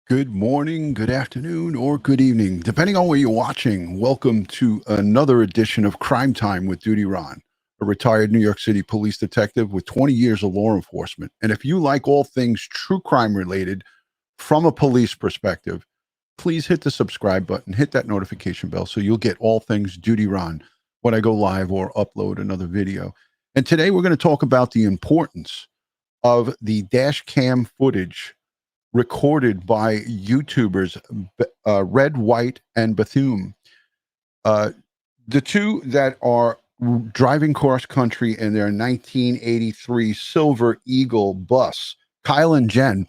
Good morning, good afternoon, or good evening, depending on where you're watching. Welcome to another edition of Crime Time with DutyRon, a retired New York City police detective with 20 years of law enforcement. And if you like all things true crime related from a police perspective, please hit the subscribe button, hit that notification bell so you'll get all things DutyRon when I go live or upload another video. And today we're going to talk about the importance of the dash cam footage recorded by YouTubers Red, White, and Bethune. The two that are driving cross country in their 1983 Silver Eagle bus, Kyle and Jen,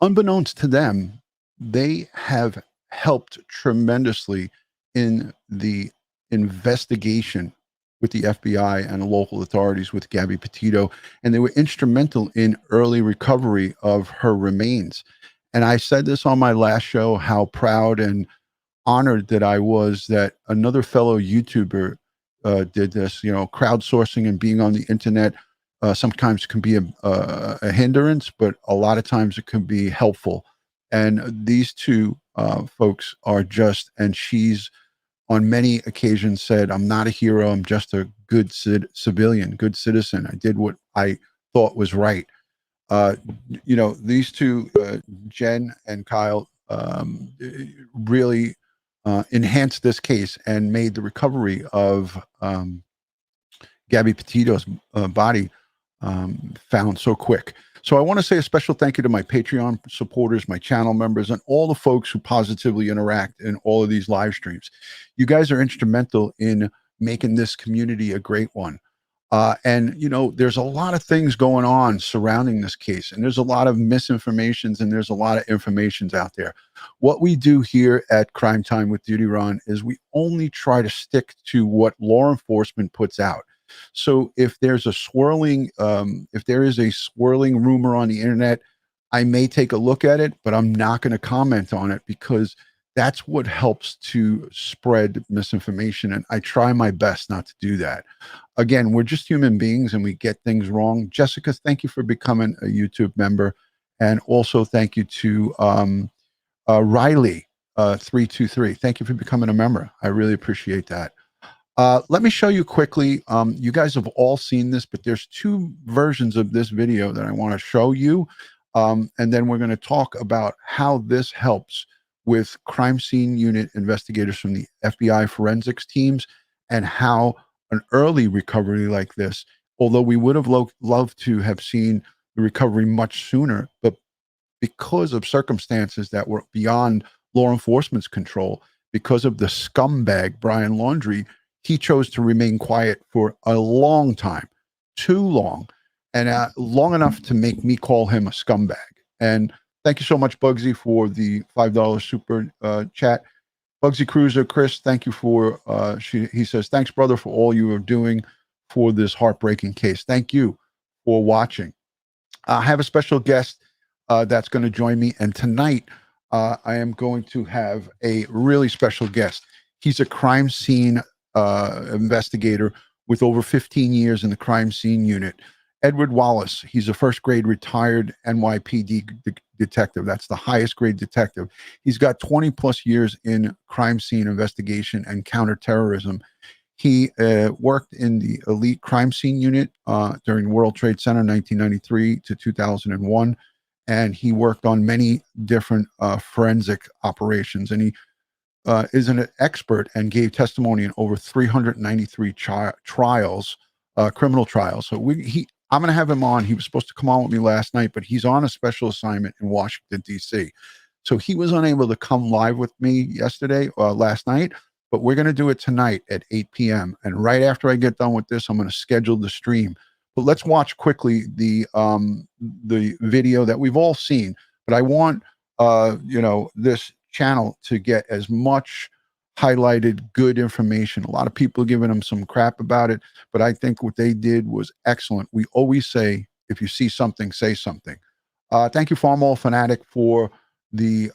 unbeknownst to them, they have helped tremendously in the investigation with the FBI and the local authorities with Gabby Petito, and they were instrumental in early recovery of her remains. And I said this on my last show, how proud and honored that I was that another fellow YouTuber did this. You know, crowdsourcing and being on the internet sometimes can be a hindrance, but a lot of times it can be helpful. And these two folks are just, and she's on many occasions said, I'm not a hero. I'm just a good civilian, good citizen. I did what I thought was right. You know, these two, Jen and Kyle, really enhanced this case and made the recovery of Gabby Petito's body found so quick. So I want to say a special thank you to my Patreon supporters, my channel members, and all the folks who positively interact in all of these live streams. You guys are instrumental in making this community a great one. And, you know, there's a lot of things going on surrounding this case, and there's a lot of misinformations and there's a lot of informations out there. What we do here at Crime Time with DutyRon is we only try to stick to what law enforcement puts out. So if there's a swirling, if there is a swirling rumor on the internet, I may take a look at it, but I'm not going to comment on it because that's what helps to spread misinformation. And I try my best not to do that. Again, we're just human beings and we get things wrong. Jessica, thank you for becoming a YouTube member. And also thank you to Riley 323. Thank you for becoming a member. I really appreciate that. Let me show you quickly. You guys have all seen this, but there's two versions of this video that I want to show you. And then we're going to talk about how this helps with crime scene unit investigators from the FBI forensics teams and how an early recovery like this, although we would have loved to have seen the recovery much sooner, but because of circumstances that were beyond law enforcement's control, because of the scumbag Brian Laundrie, he chose to remain quiet for a long time, too long, and long enough to make me call him a scumbag. And thank you so much, Bugsy, for the $5 super chat. Bugsy Cruiser, Chris, thank you for, he says, thanks, brother, for all you are doing for this heartbreaking case. Thank you for watching. I have a special guest that's going to join me. And tonight, I am going to have a really special guest. He's a crime scene investigator with over 15 years in the crime scene unit. Edward Wallace, he's a first grade retired NYPD detective. That's the highest grade detective. He's got 20 plus years in crime scene investigation and counterterrorism. He worked in the elite crime scene unit during World Trade Center 1993 to 2001. And he worked on many different forensic operations. And he is an expert and gave testimony in over 393 trials, criminal trials. So I'm going to have him on. He was supposed to come on with me last night, but he's on a special assignment in Washington, D.C. So he was unable to come live with me last night, but we're going to do it tonight at 8 p.m. And right after I get done with this, I'm going to schedule the stream. But let's watch quickly the video that we've all seen. But I want, you know, this channel to get as much highlighted good information. A lot of people are giving them some crap about it, but I think what they did was excellent. We always say, if you see something, say something. Thank you, Farmall Fanatic, for the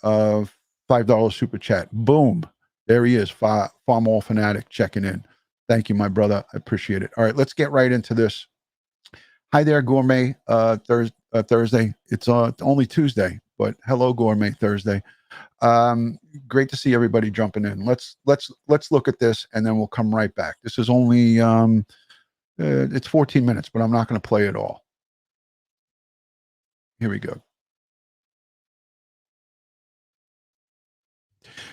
$5 super chat. Boom. There he is, Farmall Fanatic checking in. Thank you, my brother. I appreciate it. All right, let's get right into this. Hi there, Gourmet Thursday. It's only Tuesday, but hello, Gourmet Thursday. Great to see everybody jumping in. Let's look at this, and then we'll come right back. This is only it's 14 minutes, but I'm not going to play it all. Here we go.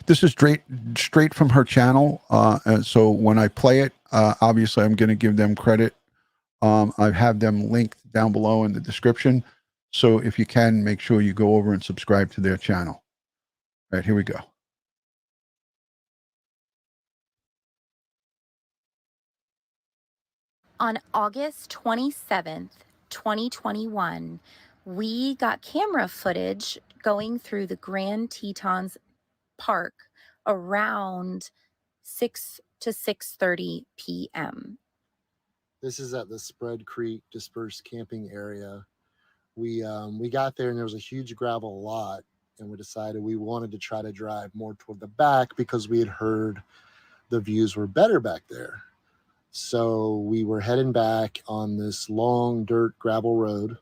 This is straight from her channel. And so when I play it, obviously I'm going to give them credit. I have them linked down below in the description. So if you can, make sure you go over and subscribe to their channel. All right, here we go. On August 27th, 2021, we got camera footage going through the Grand Tetons Park around 6 to 6:30 p.m. This is at the Spread Creek dispersed camping area. We got there and there was a huge gravel lot, and we decided we wanted to try to drive more toward the back because we had heard the views were better back there. So we were heading back on this long dirt gravel road.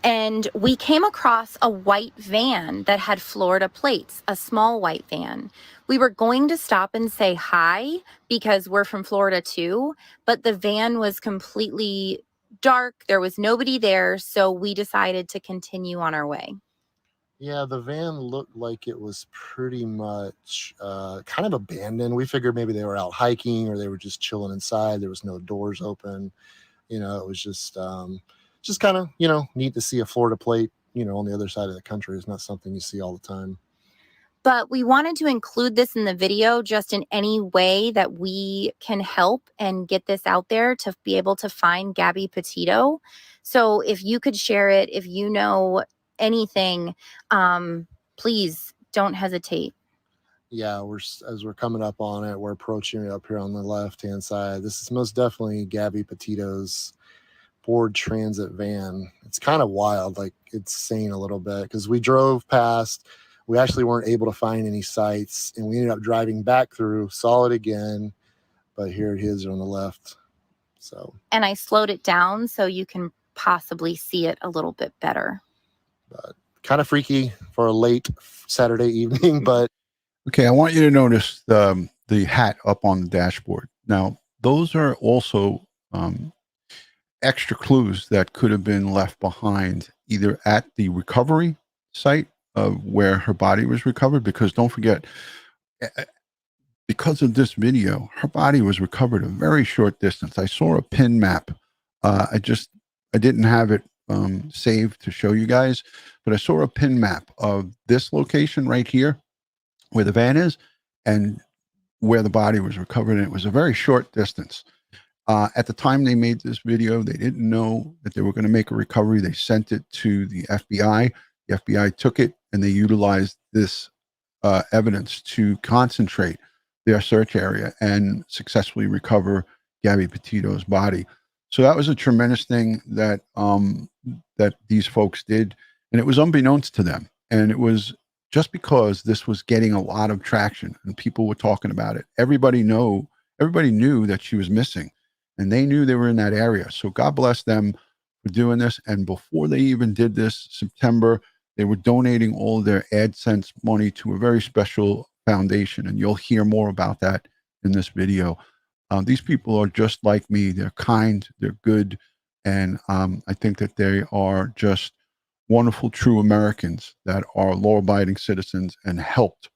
And we came across a white van that had Florida plates, a small white van. We were going to stop and say hi because we're from Florida too, but the van was completely dark. There was nobody there, so we decided to continue on our way. Yeah, the van looked like it was pretty much kind of abandoned. We figured maybe they were out hiking or they were just chilling inside. There was no doors open. You know, it was just kind of, you know, neat to see a Florida plate, you know, on the other side of the country. It's not something you see all the time. But we wanted to include this in the video just in any way that we can help and get this out there to be able to find Gabby Petito. So if you could share it, if you know anything, please don't hesitate. Yeah, as we're coming up on it, we're approaching it up here on the left-hand side. This is most definitely Gabby Petito's Ford Transit van. It's kind of wild, like it's insane a little bit, because we drove past. We actually weren't able to find any sites, and we ended up driving back through, saw it again, but here it is on the left. So, and I slowed it down so you can possibly see it a little bit better. But kind of freaky for a late Saturday evening, but okay, I want you to notice the hat up on the dashboard. Now, those are also extra clues that could have been left behind either at the recovery site of where her body was recovered, because don't forget, because of this video, her body was recovered a very short distance. I saw a pin map. I didn't have it saved to show you guys, but I saw a pin map of this location right here where the van is and where the body was recovered. And it was a very short distance. At the time they made this video, they didn't know that they were going to make a recovery. They sent it to the FBI. The FBI took it and they utilized this evidence to concentrate their search area and successfully recover Gabby Petito's body. So that was a tremendous thing that that these folks did, and it was unbeknownst to them. And it was just because this was getting a lot of traction and people were talking about it. Everybody knew that she was missing, and they knew they were in that area. So God bless them for doing this. And before they even did this, September, they were donating all of their AdSense money to a very special foundation. And you'll hear more about that in this video. These people are just like me. They're kind, they're good. And I think that they are just wonderful, true Americans that are law-abiding citizens and helped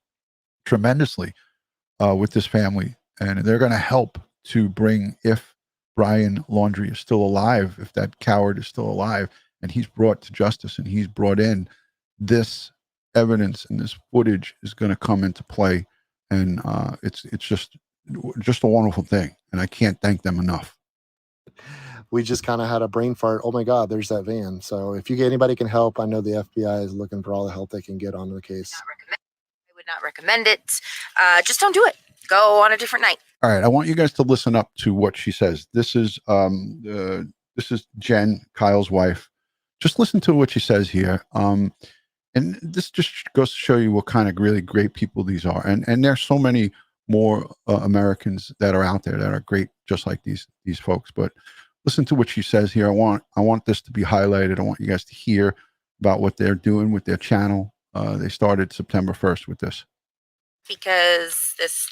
tremendously with this family. And they're going to help to bring, if Brian Laundrie is still alive, if that coward is still alive, and he's brought to justice and he's brought in, this evidence and this footage is going to come into play. And it's just a wonderful thing. And I can't thank them enough. We just kind of had a brain fart. Oh my God, there's that van. So if anybody can help, I know the FBI is looking for all the help they can get on the case. I would not recommend it. Just don't do it. Go on a different night. All right. I want you guys to listen up to what she says. This is Jen, Kyle's wife. Just listen to what she says here. And this just goes to show you what kind of really great people these are. And there's so many more Americans that are out there that are great, just like these folks. But listen to what she says here. I want this to be highlighted. I want you guys to hear about what they're doing with their channel. They started September 1st with this. Because this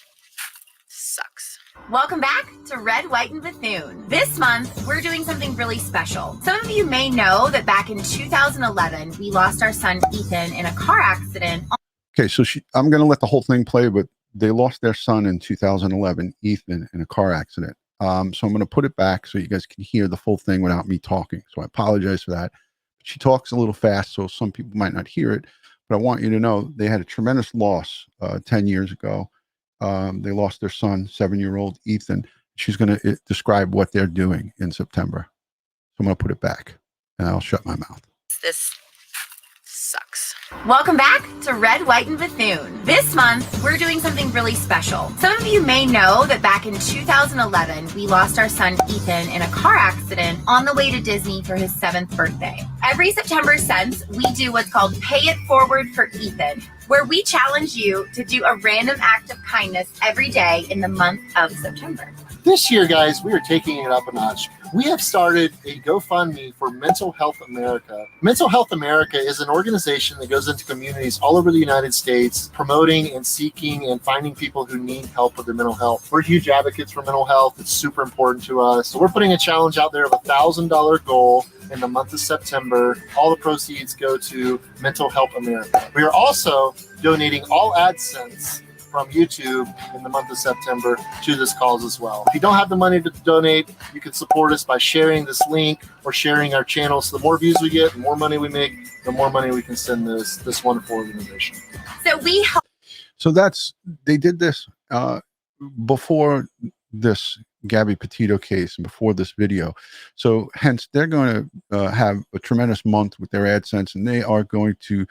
sucks. Welcome back to Red, White, and Bethune. This month, we're doing something really special. Some of you may know that back in 2011, we lost our son Ethan in a car accident. Okay, so I'm going to let the whole thing play, but they lost their son in 2011, Ethan, in a car accident. So I'm going to put it back so you guys can hear the full thing without me talking. So I apologize for that. She talks a little fast, so some people might not hear it. But I want you to know they had a tremendous loss 10 years ago. They lost their son, 7-year-old Ethan. She's going to describe what they're doing in September. So I'm going to put it back, and I'll shut my mouth. This sucks. Welcome back to Red, White, and Bethune. This month, we're doing something really special. Some of you may know that back in 2011, we lost our son Ethan in a car accident on the way to Disney for his 7th birthday. Every September since, we do what's called Pay It Forward for Ethan, where we challenge you to do a random act of kindness every day in the month of September. This year, guys, we are taking it up a notch. We have started a GoFundMe for Mental Health America. Mental Health America is an organization that goes into communities all over the United States, promoting and seeking and finding people who need help with their mental health. We're huge advocates for mental health. It's super important to us. So we're putting a challenge out there of a $1,000 goal in the month of September. All the proceeds go to Mental Health America. We are also donating all AdSense from YouTube in the month of September to this cause as well. If you don't have the money to donate, you can support us by sharing this link or sharing our channel. So the more views we get, the more money we make, the more money we can send this wonderful organization. So they did this before this Gabby Petito case and before this video. So hence they're going to have a tremendous month with their AdSense, and they are going to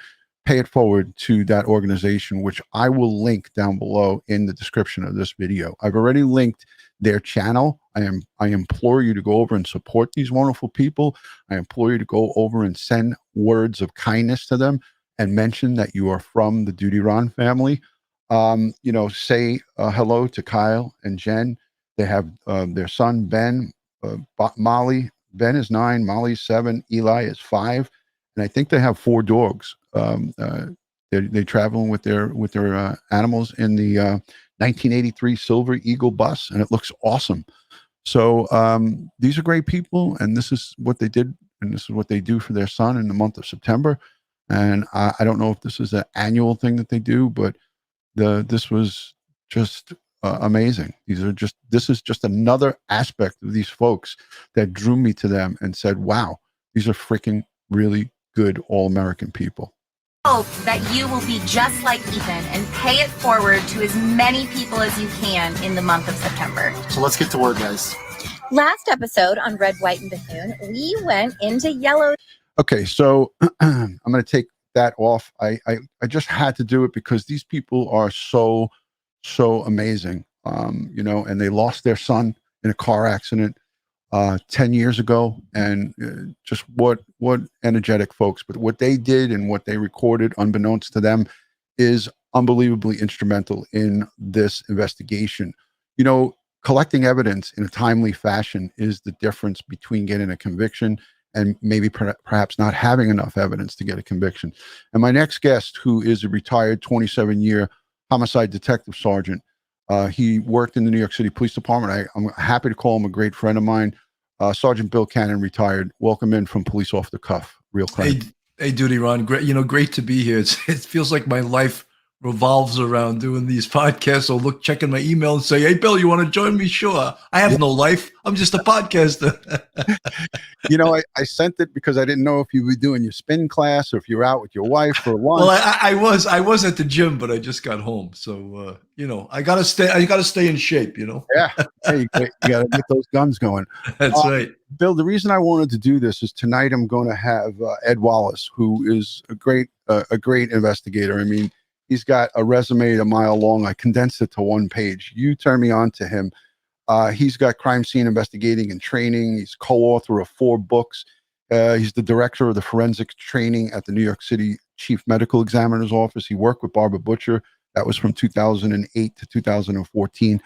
pay it forward to that organization, which I will link down below in the description of this video. I've already linked their channel. I implore you to go over and support these wonderful people. I implore you to go over and send words of kindness to them and mention that you are from the DutyRon family. Say hello to Kyle and Jen. They have their son, Ben, Molly. Ben is 9, Molly's 7, Eli is 5. And I think they have 4 dogs. They traveling with their animals in the 1983 Silver Eagle bus, and it looks awesome. So these are great people, and this is what they did, and this is what they do for their son in the month of September. And I don't know if this is an annual thing that they do, but this was just amazing. This is just another aspect of these folks that drew me to them and said, wow, these are freaking really good all-American people. Hope that you will be just like Ethan and pay it forward to as many people as you can in the month of September. So let's get to work, guys. Last episode on Red, White, and Bethune, we went into yellow. Okay, so I'm going to take that off. I just had to do it because these people are so amazing, and they lost their son in a car accident 10 years ago, and just what energetic folks. But what they did and what they recorded, unbeknownst to them, is unbelievably instrumental in this investigation. Collecting evidence in a timely fashion is the difference between getting a conviction and maybe perhaps not having enough evidence to get a conviction. And my next guest, who is a retired 27-year homicide detective sergeant, he worked in the New York City Police Department. I'm happy to call him a great friend of mine. Sergeant Bill Cannon, retired. Welcome in from Police Off the Cuff. Real crime. Hey, DutyRon. Great to be here. It feels like my life revolves around doing these podcasts. I'll checking my email and say, hey, Bill, you want to join me? Sure. I have no life. I'm just a podcaster. I sent it because I didn't know if you were doing your spin class or if you were out with your wife for lunch. Well, I was at the gym, but I just got home. So, I got to stay in shape, Yeah. Hey, you got to get those guns going. That's right. Bill, the reason I wanted to do this is tonight I'm going to have Ed Wallace, who is a great investigator. I mean, he's got a resume a mile long. I condensed it to 1 page. You turn me on to him. He's got crime scene investigating and training. He's co-author of 4 books. He's the director of the forensics training at the New York City Chief Medical Examiner's Office. He worked with Barbara Butcher. That was from 2008 to 2014.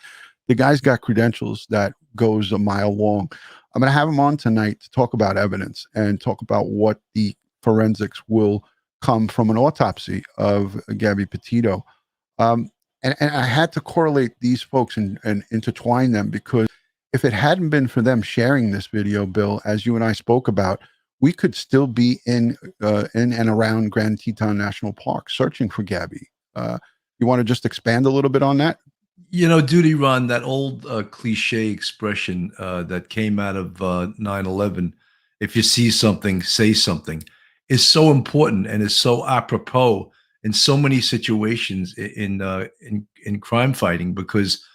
The guy's got credentials that goes a mile long. I'm going to have him on tonight to talk about evidence and talk about what the forensics will come from an autopsy of Gabby Petito. And I had to correlate these folks and intertwine them, because if it hadn't been for them sharing this video, Bill, as you and I spoke about, we could still be in and around Grand Teton National Park searching for Gabby. You want to just expand a little bit on that? You know, DutyRon, that old cliche expression that came out of 9/11, if you see something, say something, is so important and is so apropos in so many situations in crime fighting, because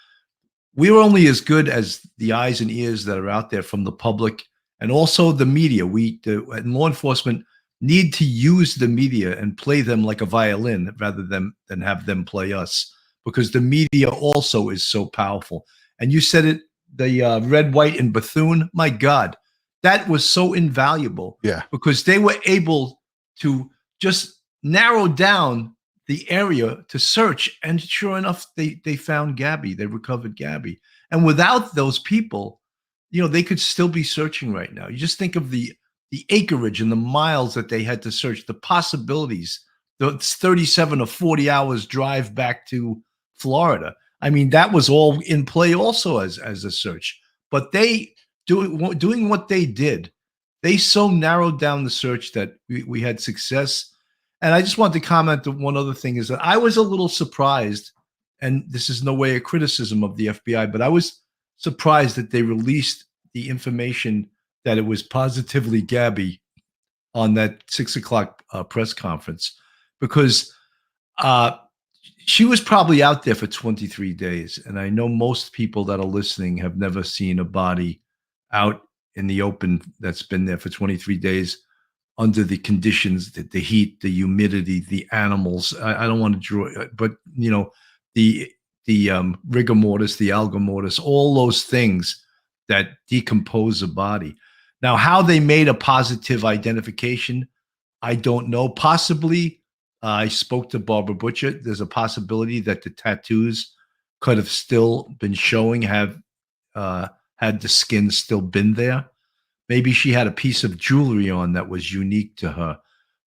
we're only as good as the eyes and ears that are out there from the public and also the media. And law enforcement need to use the media and play them like a violin rather than have them play us, because the media also is so powerful. And you said it, the red, white, and Bethune, my God, that was so invaluable. Yeah. Because they were able to just narrow down the area to search. And sure enough, they found Gabby. They recovered Gabby. And without those people, you know, they could still be searching right now. You just think of the acreage and the miles that they had to search, the possibilities, the 37 or 40 hours drive back to Florida. I mean, that was all in play also as a search. But they doing what they did, they so narrowed down the search that we had success. And I just want to comment on one other thing, is that I was a little surprised, and this is no way a criticism of the FBI, but I was surprised that they released the information that it was positively Gabby on that 6 o'clock press conference, because she was probably out there for 23 days. And I know most people that are listening have never seen a body out in the open that's been there for 23 days under the conditions, the heat, the humidity, the animals. I don't want to draw, but you know, the rigor mortis, the alga mortis, all those things that decompose a body. Now, how they made a positive identification, I don't know. Possibly, I spoke to Barbara Butcher. There's a possibility that the tattoos could have still been showing, had the skin still been there. Maybe she had a piece of jewelry on that was unique to her.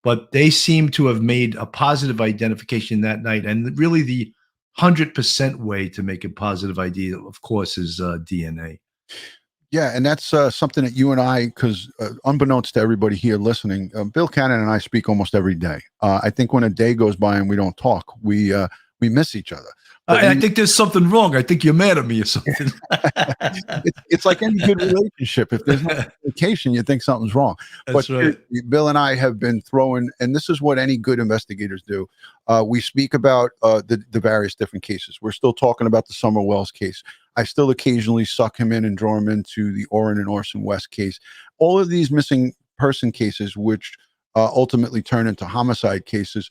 But they seem to have made a positive identification that night. And really the 100% way to make a positive ID, of course, is DNA. Yeah, and that's something that you and I, because unbeknownst to everybody here listening, Bill Cannon and I speak almost every day. I think when a day goes by and we don't talk, we miss each other. I think there's something wrong. I think you're mad at me or something. It's like any good relationship. If there's no communication, you think something's wrong. That's but right. Bill and I have been throwing, and this is what any good investigators do. We speak about the various different cases. We're still talking about the Summer Wells case. I still occasionally suck him in and draw him into the Orrin and Orson West case. All of these missing person cases, which ultimately turn into homicide cases.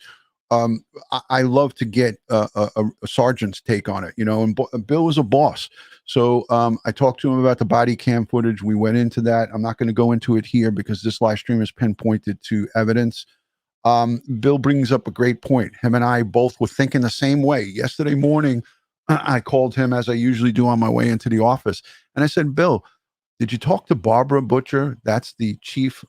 I love to get a sergeant's take on it, you know, and Bill was a boss. So I talked to him about the body cam footage. We went into that. I'm not going to go into it here because this live stream is pinpointed to evidence. Bill brings up a great point. Him and I both were thinking the same way. Yesterday morning, I called him, as I usually do, on my way into the office. And I said, Bill, did you talk to Barbara Butcher? That's the chief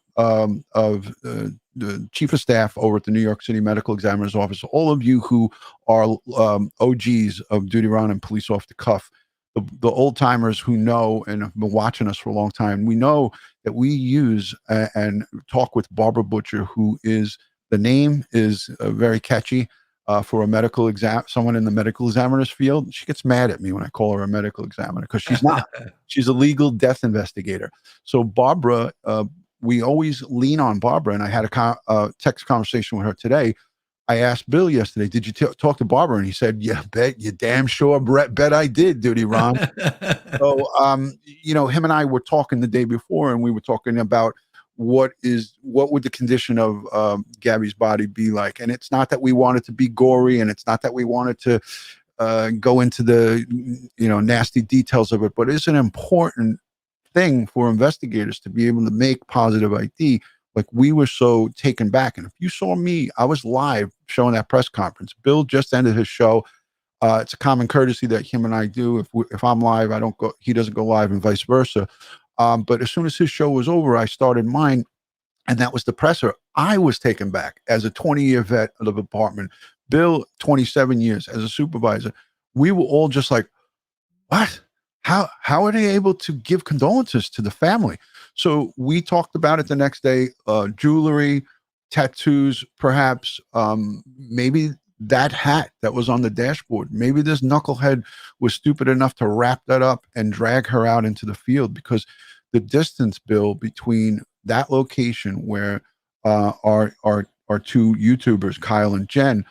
the chief of staff over at the New York City Medical Examiner's Office. All of you who are OGs of DutyRon and Police Off the Cuff, the old timers who know and have been watching us for a long time, we know that we use and talk with Barbara Butcher, who is, the name is very catchy. For a medical exam, someone in the medical examiner's field, she gets mad at me when I call her a medical examiner, because she's not. She's a legal death investigator. So Barbara, we always lean on Barbara, and I had a text conversation with her today. I asked Bill yesterday, did you talk to Barbara? And he said, yeah, you damn sure bet I did, DutyRon. So, you know, him and I were talking the day before, and we were talking about what would the condition of Gabby's body be like. And it's not that we wanted to be gory, and it's not that we wanted to go into the, you know, nasty details of it, but it's an important thing for investigators to be able to make positive ID. Like, we were so taken back. And if you saw me, I was live showing that press conference. Bill just ended his show. It's a common courtesy that him and I do. If I'm live, I don't go, he doesn't go live, and vice versa. But as soon as his show was over, I started mine, and that was the presser. I was taken back as a 20-year vet of the department. Bill, 27 years as a supervisor. We were all just like, what? How are they able to give condolences to the family? So we talked about it the next day. Jewelry, tattoos, perhaps, maybe that hat that was on the dashboard. Maybe this knucklehead was stupid enough to wrap that up and drag her out into the field, because the distance, Bill, between that location where our two YouTubers, Kyle and Jen,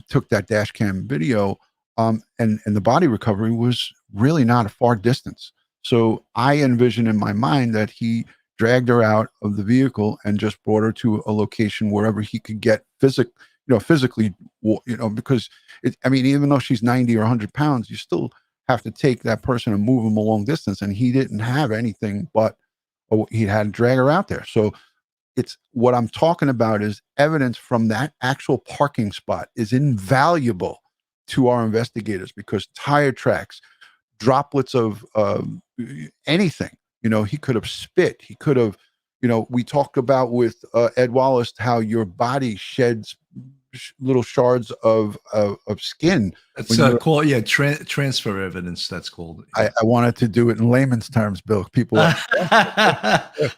took that dash cam video, and the body recovery was really not a far distance. So I envision in my mind that he dragged her out of the vehicle and just brought her to a location wherever he could get physically, because I mean, even though she's 90 or 100 pounds, you still have to take that person and move them a long distance. And he didn't have anything but he had to drag her out there. So it's what I'm talking about is evidence from that actual parking spot is invaluable to our investigators, because tire tracks, droplets of anything, he could have spit. He could have, we talked about with Ed Wallace how your body sheds little shards of skin. That's called, transfer evidence. That's called. I wanted to do it in layman's terms, Bill. People are,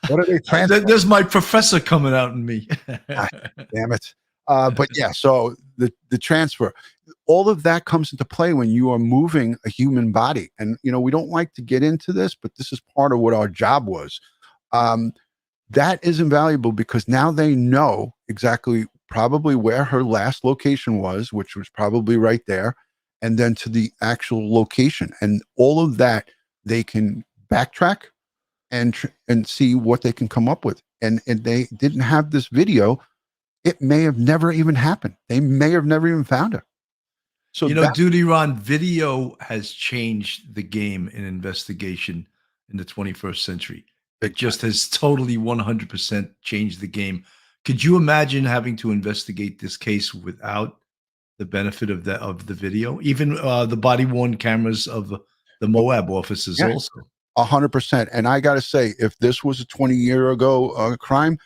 what are they transferring? There's my professor coming out in me. Damn it. But yeah, so the transfer, all of that comes into play when you are moving a human body. And, we don't like to get into this, but this is part of what our job was. That is invaluable, because now they know exactly probably where her last location was, which was probably right there, and then to the actual location. And all of that, they can backtrack and see what they can come up with. And they didn't have this video, it may have never even happened. They may have never even found her. So DutyRon, video has changed the game in investigation in the 21st century. It just has totally 100% changed the game. Could you imagine having to investigate this case without the benefit of the video? Even the body-worn cameras of the Moab officers also. 100%. And I got to say, if this was a 20-year ago crime,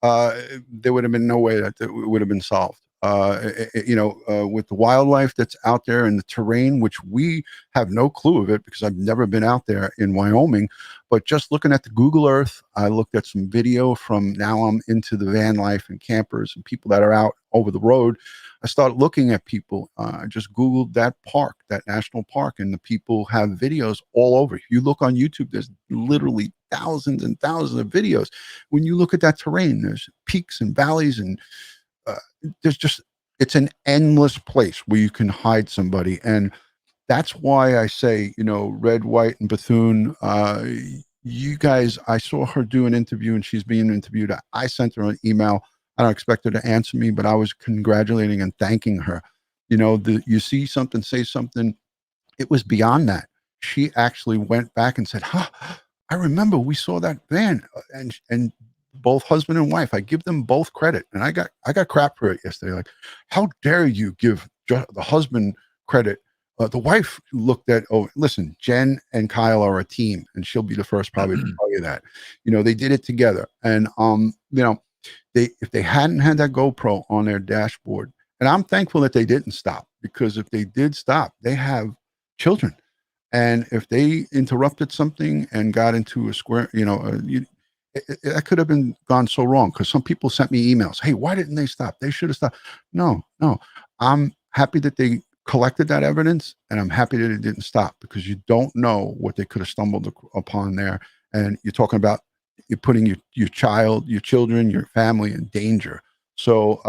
there would have been no way that it would have been solved. With the wildlife that's out there and the terrain, which we have no clue of it, because I've never been out there in Wyoming, but just looking at the Google Earth, I looked at some video from, now I'm into the van life and campers and people that are out over the road. I started looking at people. I just Googled that park, that national park, and the people have videos all over. If you look on YouTube, there's literally thousands and thousands of videos. When you look at that terrain, there's peaks and valleys, and it's an endless place where you can hide somebody. And that's why I say, Red, White, and Bethune, you guys, I saw her do an interview and she's being interviewed. I sent her an email. I don't expect her to answer me, but I was congratulating and thanking her. You see something, say something. It was beyond that. She actually went back and said, I remember we saw that van, and both husband and wife, I give them both credit. And I got crap for it yesterday. Like, how dare you give the husband credit? The wife looked at, listen, Jen and Kyle are a team, and she'll be the first probably to tell you that. They did it together. And if they hadn't had that GoPro on their dashboard, and I'm thankful that they didn't stop, because if they did stop, they have children. And if they interrupted something and got into a square, that could have been gone so wrong, because some people sent me emails. Hey, why didn't they stop? They should have stopped. No. I'm happy that they collected that evidence, and I'm happy that it didn't stop, because you don't know what they could have stumbled upon there. And you're talking about you're putting your child, your children, your family in danger. So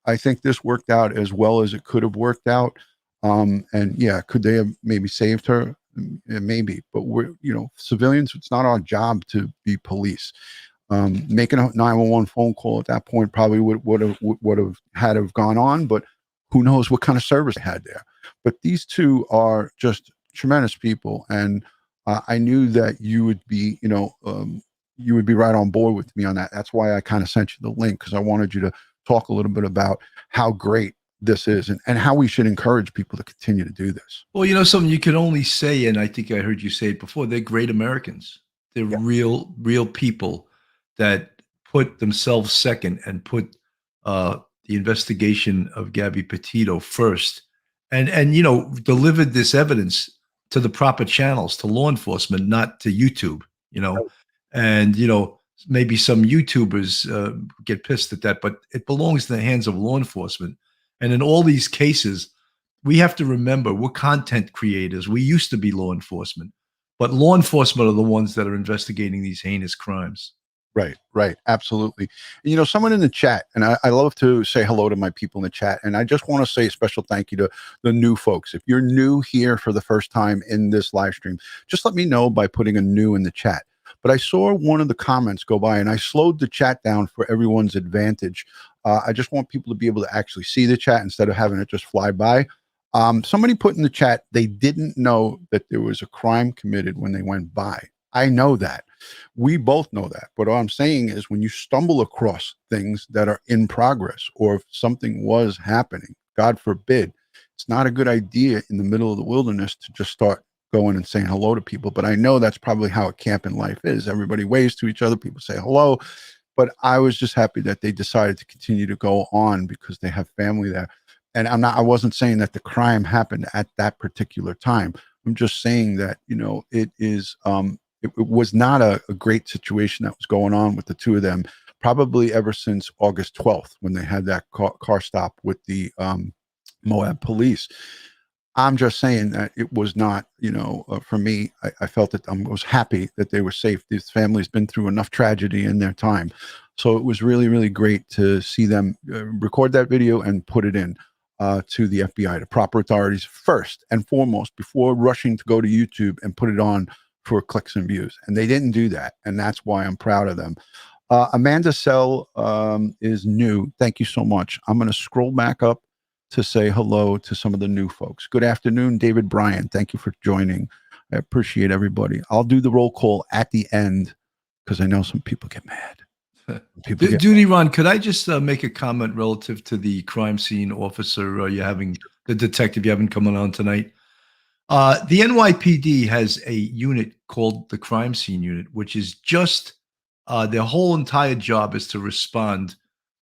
I think this worked out as well as it could have worked out. And yeah, could they have maybe saved her? Maybe, but we're, civilians, it's not our job to be police. Making a 911 phone call at that point probably would have gone on, but who knows what kind of service they had there. But these two are just tremendous people. And I knew that you would be, you would be right on board with me on that. That's why I kind of sent you the link, because I wanted you to talk a little bit about how great this is and how we should encourage people to continue to do this. Well, you know, something you can only say, and I think I heard you say it before, they're great Americans. They're Yeah. real people that put themselves second and put the investigation of Gabby Petito first, and you know, delivered this evidence to the proper channels, to law enforcement, not to YouTube. You know, Right. and you know, maybe some YouTubers get pissed at that, but it belongs in the hands of law enforcement. And in all these cases, we have to remember we're content creators. We used to be law enforcement, but law enforcement are the ones that are investigating these heinous crimes. Right. Absolutely. You know, someone in the chat, and I love to say hello to my people in the chat. And I just want to say a special thank you to the new folks. If you're new here for the first time in this live stream, just let me know by putting a new in the chat. But I saw one of the comments go by and I slowed the chat down for everyone's advantage. I just want people to be able to actually see the chat instead of having it just fly by. Somebody put in the chat, they didn't know that there was a crime committed when they went by. I know that. We both know that. But all I'm saying is when you stumble across things that are in progress, or if something was happening, God forbid, it's not a good idea in the middle of the wilderness to just start going and saying hello to people. But I know that's probably how a camp in life is. Everybody waves to each other. People say hello. But I was just happy that they decided to continue to go on because they have family there. And I wasn't saying that the crime happened at that particular time. I'm just saying that, you know, it is, it was not a great situation that was going on with the two of them, probably ever since August 12th, when they had that car stop with the Moab police. I'm just saying that it was not, you know, for me, I felt that I was happy that they were safe. This family's been through enough tragedy in their time. So it was really, really great to see them record that video and put it in to the FBI, the proper authorities first and foremost, before rushing to go to YouTube and put it on for clicks and views. And they didn't do that. And that's why I'm proud of them. Amanda Sell is new. Thank you so much. I'm going to scroll back up to say hello to some of the new folks. Good afternoon, David Bryan. Thank you for joining. I appreciate everybody. I'll do the roll call at the end because I know some people get mad. DutyRon, could I just make a comment relative to the crime scene officer the detective you having coming on tonight? The NYPD has a unit called the crime scene unit, which is just their whole entire job is to respond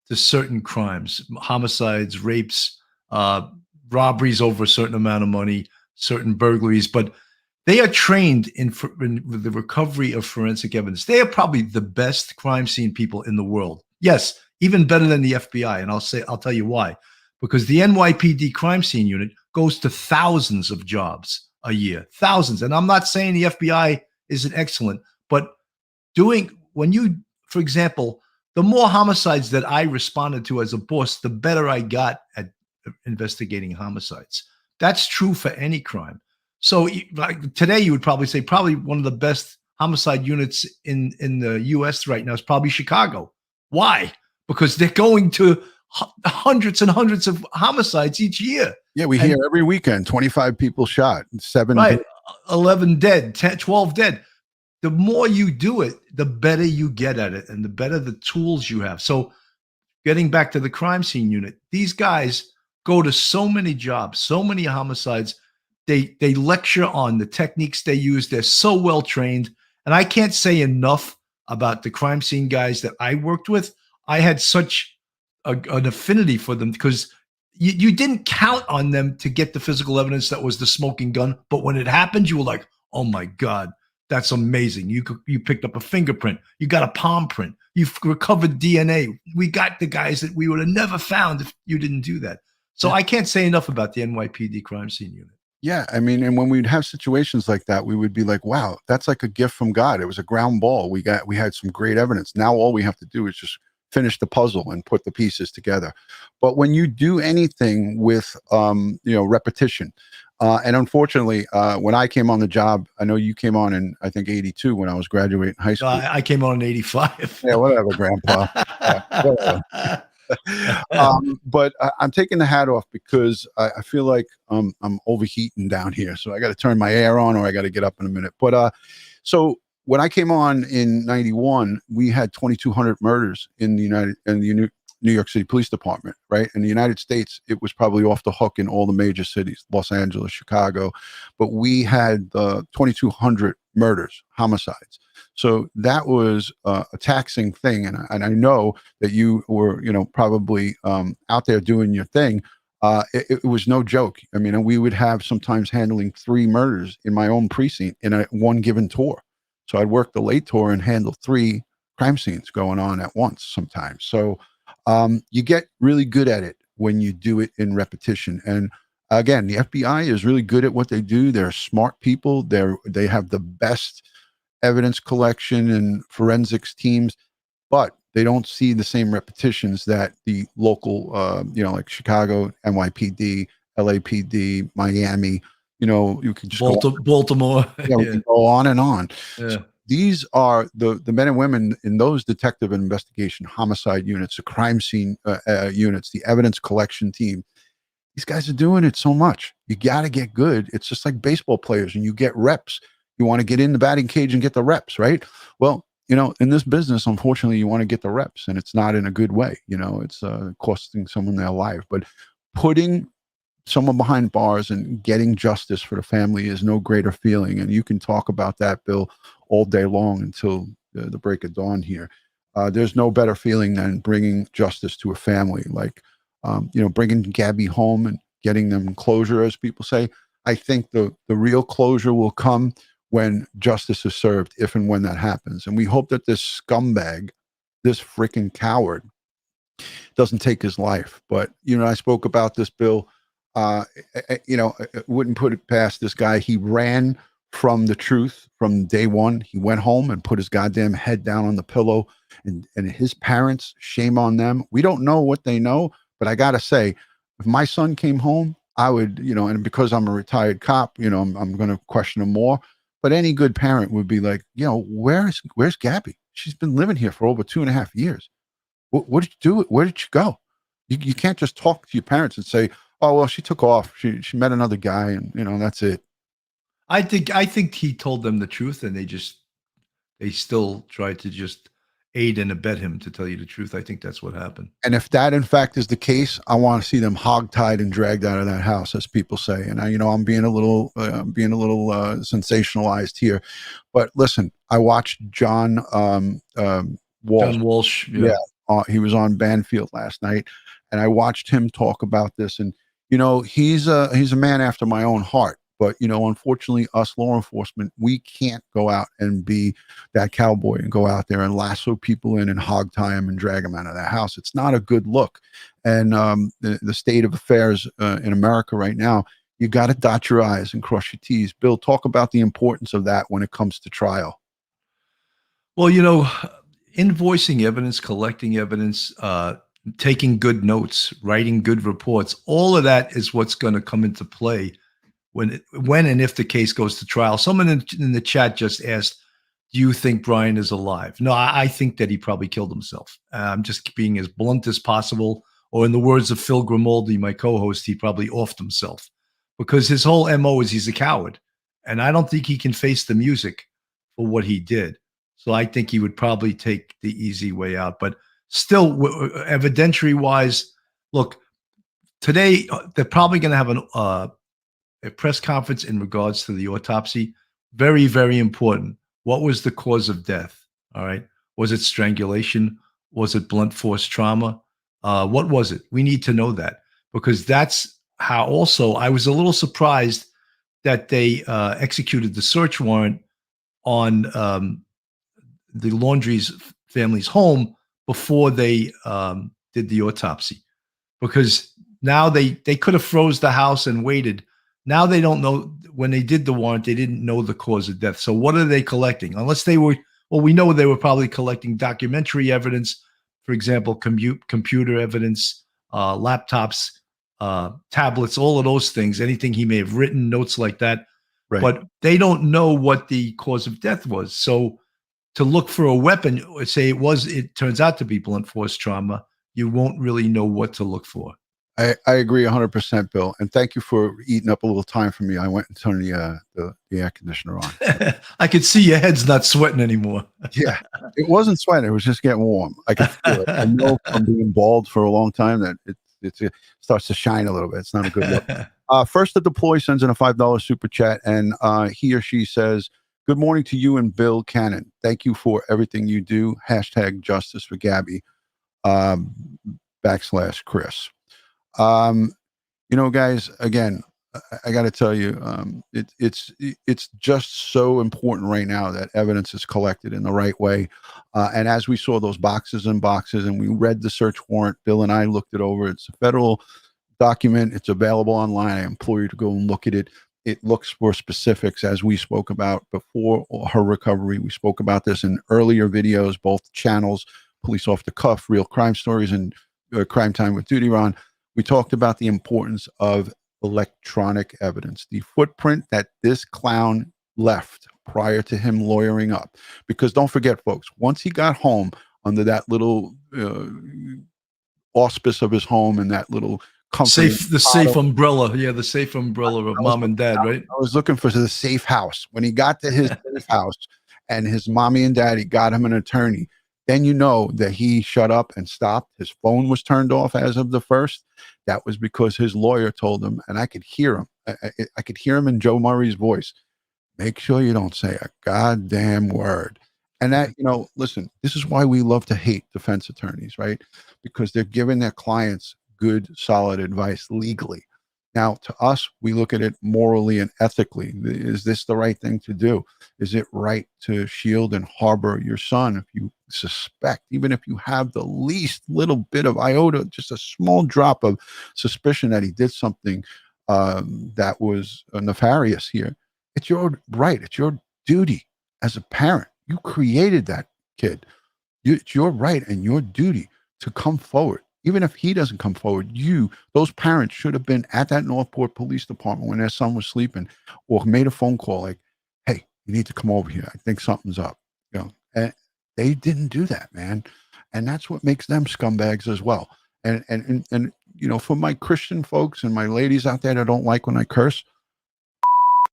to certain crimes, homicides, rapes, robberies over a certain amount of money, certain burglaries, but they are trained in the recovery of forensic evidence. They are probably the best crime scene people in the world. Yes, even better than the FBI. And I'll tell you why. Because the NYPD crime scene unit goes to thousands of jobs a year, thousands. And I'm not saying the FBI isn't excellent, but for example, the more homicides that I responded to as a boss, the better I got at investigating homicides. That's true for any crime. So like today, you would probably say one of the best homicide units in the U.S. right now is probably Chicago. Why? Because they're going to hundreds and hundreds of homicides each year. Yeah, we hear every weekend, 25 people shot, 7 right, 11 dead, 10, 12 dead. The more you do it, the better you get at it and the better the tools you have. So getting back to the crime scene unit, these guys go to so many jobs, so many homicides. They lecture on the techniques they use. They're so well trained. And I can't say enough about the crime scene guys that I worked with. I had such an affinity for them because you didn't count on them to get the physical evidence that was the smoking gun. But when it happened, you were like, oh my God, that's amazing. You picked up a fingerprint. You got a palm print. You've recovered DNA. We got the guys that we would have never found if you didn't do that. So I can't say enough about the NYPD crime scene unit. Yeah, I mean, and when we'd have situations like that, we would be like, wow, that's like a gift from God. It was a ground ball. We had some great evidence. Now all we have to do is just finish the puzzle and put the pieces together. But when you do anything with repetition, and unfortunately, when I came on the job, I know you came on in, I think, 82 when I was graduating high school. I came on in 85. Yeah, whatever, Grandpa. Whatever. But I'm taking the hat off because I feel like I'm overheating down here. So I got to turn my air on or I got to get up in a minute. But so when I came on in 91, we had 2,200 murders in the New York City Police Department, right? In the United States, it was probably off the hook in all the major cities, Los Angeles, Chicago, but we had 2,200 murders, homicides. So that was a taxing thing, and I know that you were, probably out there doing your thing. It was no joke. I mean, we would have sometimes handling 3 murders in my own precinct in one given tour. So I'd work the late tour and handle 3 crime scenes going on at once sometimes. So you get really good at it when you do it in repetition. And again, the FBI is really good at what they do. They're smart people. They have the best evidence collection and forensics teams, but they don't see the same repetitions that the local, like Chicago, NYPD, LAPD, Miami, you can just Baltimore. we can go on and on. Yeah. So these are the men and women in those detective and investigation homicide units, the crime scene units, the evidence collection team. These guys are doing it so much. You got to get good. It's just like baseball players, and you get reps. You want to get in the batting cage and get the reps, right? Well, in this business, unfortunately, you want to get the reps, and it's not in a good way. It's costing someone their life. But putting someone behind bars and getting justice for the family is no greater feeling. And you can talk about that, Bill, all day long until the break of dawn here. There's no better feeling than bringing justice to a family, like, bringing Gabby home and getting them closure, as people say. I think the real closure will come when justice is served, if and when that happens. And we hope that this scumbag, this freaking coward, doesn't take his life. But, I spoke about this, Bill. I wouldn't put it past this guy. He ran from the truth from day one. He went home and put his goddamn head down on the pillow, and his parents, shame on them. We don't know what they know, but I got to say, if my son came home, I would, and because I'm a retired cop, I'm going to question him more. But any good parent would be like, where's Gabby? She's been living here for over 2.5 years. What did you do? Where did she go? You can't just talk to your parents and say, oh, well, she took off. She met another guy, and that's it. I think he told them the truth, and they still tried to just aid and abet him, to tell you the truth. I think that's what happened. And if that in fact is the case, I want to see them hogtied and dragged out of that house, as people say. And I'm being a little sensationalized here, but listen, I watched John Walsh. John Walsh, yeah, he was on Banfield last night, and I watched him talk about this. And he's a man after my own heart. But, unfortunately, us law enforcement, we can't go out and be that cowboy and go out there and lasso people in and hog tie them and drag them out of their house. It's not a good look. And the state of affairs in America right now, you got to dot your I's and cross your T's. Bill, talk about the importance of that when it comes to trial. Well, invoicing evidence, collecting evidence, taking good notes, writing good reports, all of that is what's going to come into play when and if the case goes to trial. Someone in the chat just asked, do you think Brian is alive? No, I think that he probably killed himself. I'm just being as blunt as possible. Or in the words of Phil Grimaldi, my co-host, he probably offed himself, because his whole MO is he's a coward. And I don't think he can face the music for what he did. So I think he would probably take the easy way out. But still, evidentiary wise, look, today they're probably going to have a press conference in regards to the autopsy. Very, very important. What was the cause of death? All right. Was it strangulation? Was it blunt force trauma? What was it? We need to know that, because that's how also I was a little surprised that they executed the search warrant on the Laundrie's family's home before they did the autopsy, because now they could have froze the house and waited. Now they don't know. When they did the warrant, they didn't know the cause of death. So what are they collecting? Unless they were, well, we know they were probably collecting documentary evidence, for example, computer evidence, laptops, tablets, all of those things, anything he may have written, notes like that. Right. But they don't know what the cause of death was. So to look for a weapon, or say it turns out to be blunt force trauma, you won't really know what to look for. I agree 100%, Bill. And thank you for eating up a little time for me. I went and turned the air conditioner on. I could see your head's not sweating anymore. Yeah, it wasn't sweating. It was just getting warm. I could feel it. I know from being bald for a long time that it starts to shine a little bit. It's not a good look. First to deploy sends in a $5 super chat, and he or she says, "Good morning to you and Bill Cannon. Thank you for everything you do. Hashtag justice for Gabby. /Chris." Guys, again, I got to tell you, it's just so important right now that evidence is collected in the right way. And as we saw those boxes and boxes, and we read the search warrant, Bill and I looked it over. It's a federal document. It's available online. I implore you to go and look at it. It looks for specifics, as we spoke about before her recovery. We spoke about this in earlier videos, both channels, Police Off the Cuff, Real Crime Stories, and Crime Time with DutyRon. We talked about the importance of electronic evidence, the footprint that this clown left prior to him lawyering up. Because don't forget, folks, once he got home under that little auspice of his home and that little safe umbrella. Yeah, the safe umbrella of mom and dad, right? I was looking for the safe house. When he got to his safe house and his mommy and daddy got him an attorney, then you know that he shut up and stopped. His phone was turned off as of the 1st. That was because his lawyer told him, and I could hear him. I could hear him in Joe Murray's voice. Make sure you don't say a goddamn word. And that, listen, this is why we love to hate defense attorneys, right? Because they're giving their clients good, solid advice legally. Now, to us, we look at it morally and ethically. Is this the right thing to do? Is it right to shield and harbor your son if you suspect, even if you have the least little bit of iota, just a small drop of suspicion that he did something that was nefarious here? It's your right. It's your duty as a parent. You created that kid. It's your right and your duty to come forward. Even if he doesn't come forward, those parents should have been at that Northport Police Department when their son was sleeping, or made a phone call like, "Hey, you need to come over here. I think something's up." And they didn't do that, man. And that's what makes them scumbags as well. And for my Christian folks and my ladies out there that don't like when I curse,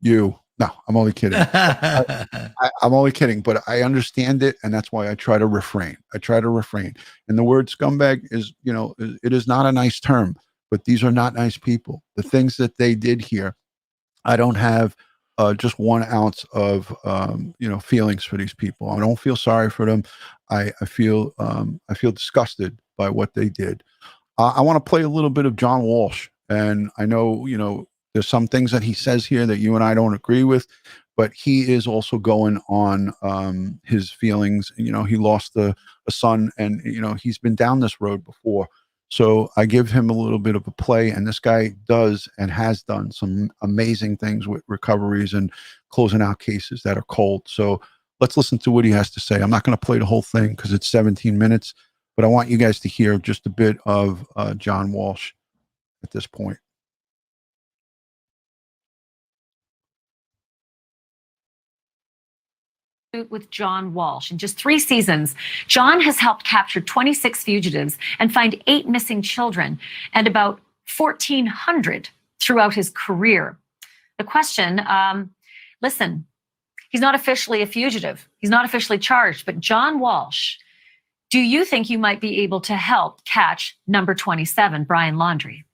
you. No, I'm only kidding. I'm only kidding, but I understand it, and that's why I try to refrain. And the word scumbag is, it is not a nice term, but these are not nice people. The things that they did here, I don't have just 1 ounce of, feelings for these people. I don't feel sorry for them. I feel disgusted by what they did. I want to play a little bit of John Walsh, and I know, there's some things that he says here that you and I don't agree with, but he is also going on his feelings. He lost a son, and he's been down this road before. So I give him a little bit of a play, and this guy does and has done some amazing things with recoveries and closing out cases that are cold. So let's listen to what he has to say. I'm not going to play the whole thing because it's 17 minutes, but I want you guys to hear just a bit of John Walsh at this point. With John Walsh. In just 3 seasons, John has helped capture 26 fugitives and find 8 missing children and about 1,400 throughout his career. The question, listen, he's not officially a fugitive. He's not officially charged, but John Walsh, do you think you might be able to help catch number 27, Brian Laundrie?